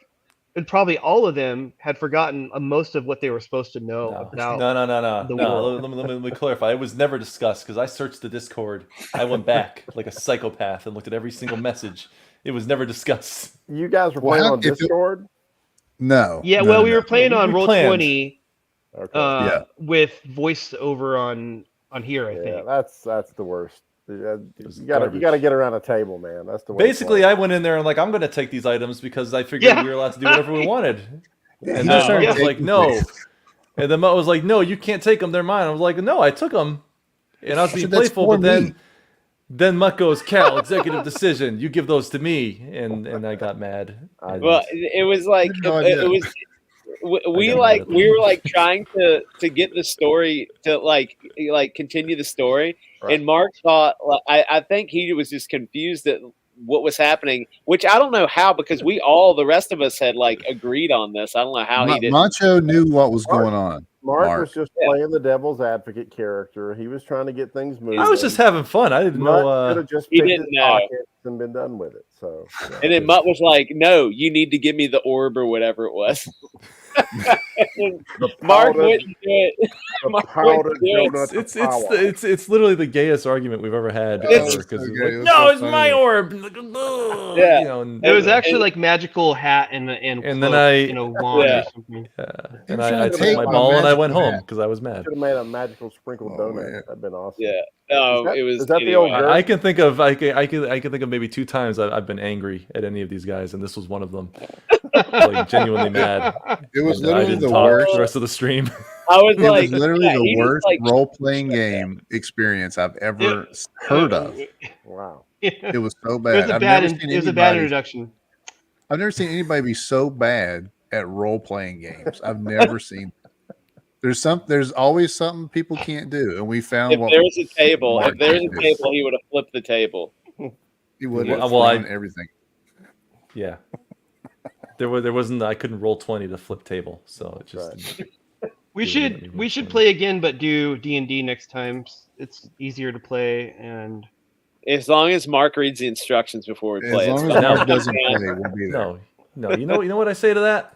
and probably all of them had forgotten most of what they were supposed to know about. No. the world. Let me clarify. It was never discussed because I searched the Discord. I went back like a psychopath and looked at every single message. It was never discussed. You guys were Well, playing how- on if it- Discord? No. Yeah, no, well, no, we no. were playing We on planned. Roll20 Okay. Yeah. with voice over on on here. I think. that's the worst. You was gotta garbage. get around a table, man. That's the worst Basically, part. I went in there and like, I'm going to take these items because I figured Yeah. we were allowed to do whatever we wanted. He And just then started Mutt was like, taking no. things. And then Mutt was like, no, you can't take them. They're mine. I was like, no, I took them. And I was being said, "That's playful, for but me." then Mutt goes, Cal, executive decision. You give those to me. And I got mad. And Well, it was like no it idea. was. We got mad like at we them. were like trying to get the story to like continue the story, Right. and Mark thought I think he was just confused at what was happening, which I don't know how, because the rest of us had like agreed on this. I don't know how he didn't. Macho knew what was going on. Mark was Mark. just Yeah. playing the devil's advocate character. He was trying to get things moving. I was just having fun. I didn't Mutt know. could have just He picked didn't his know. pockets and been done with it. So, yeah. And then Mutt was like, "No, you need to give me the orb or whatever it was." Mark powder- wouldn't do it. the Mark powdered wouldn't do it. donut It's of power. it's literally the gayest argument we've ever had. It's- Ever, 'cause so it's gay. like, It was no, so it's my funny. orb. Like, ugh, Yeah. you know, and, It was And- actually like magical hat and And cloak, then I- wand Yeah. or something. and trying I to took take my my ball and I magic went home hat. because I was mad. Should have made a magical sprinkled Oh, donut. man. That'd been awesome. Yeah. No, Is that- it was. is that the old anyway. girl? I can think of I can think of maybe 2 times I've been angry at any of these guys, and this was one of them. Like genuinely mad. It was And I literally didn't the talk worst. the rest of the stream. I was It like, was literally yeah, he the was worst like- role-playing game experience I've ever heard of. Wow. It was so It bad. was a I've bad. never seen It was a bad anybody. introduction. I've never seen anybody be so bad at role-playing games. I've never seen. There's always something people can't do, and we found If what there was a table, Mark if there was could a do. table, he would have flipped the table. he would have Well, thrown everything. Yeah. There wasn't I couldn't roll 20 to flip table, so it just Right. We Yeah, should maybe we it's should funny. play again, but do D&D next time. It's easier to play, and As long as Mark reads the instructions before we As play, long it's as fine. Mark doesn't play, we'll be there. no. You know what I say to that?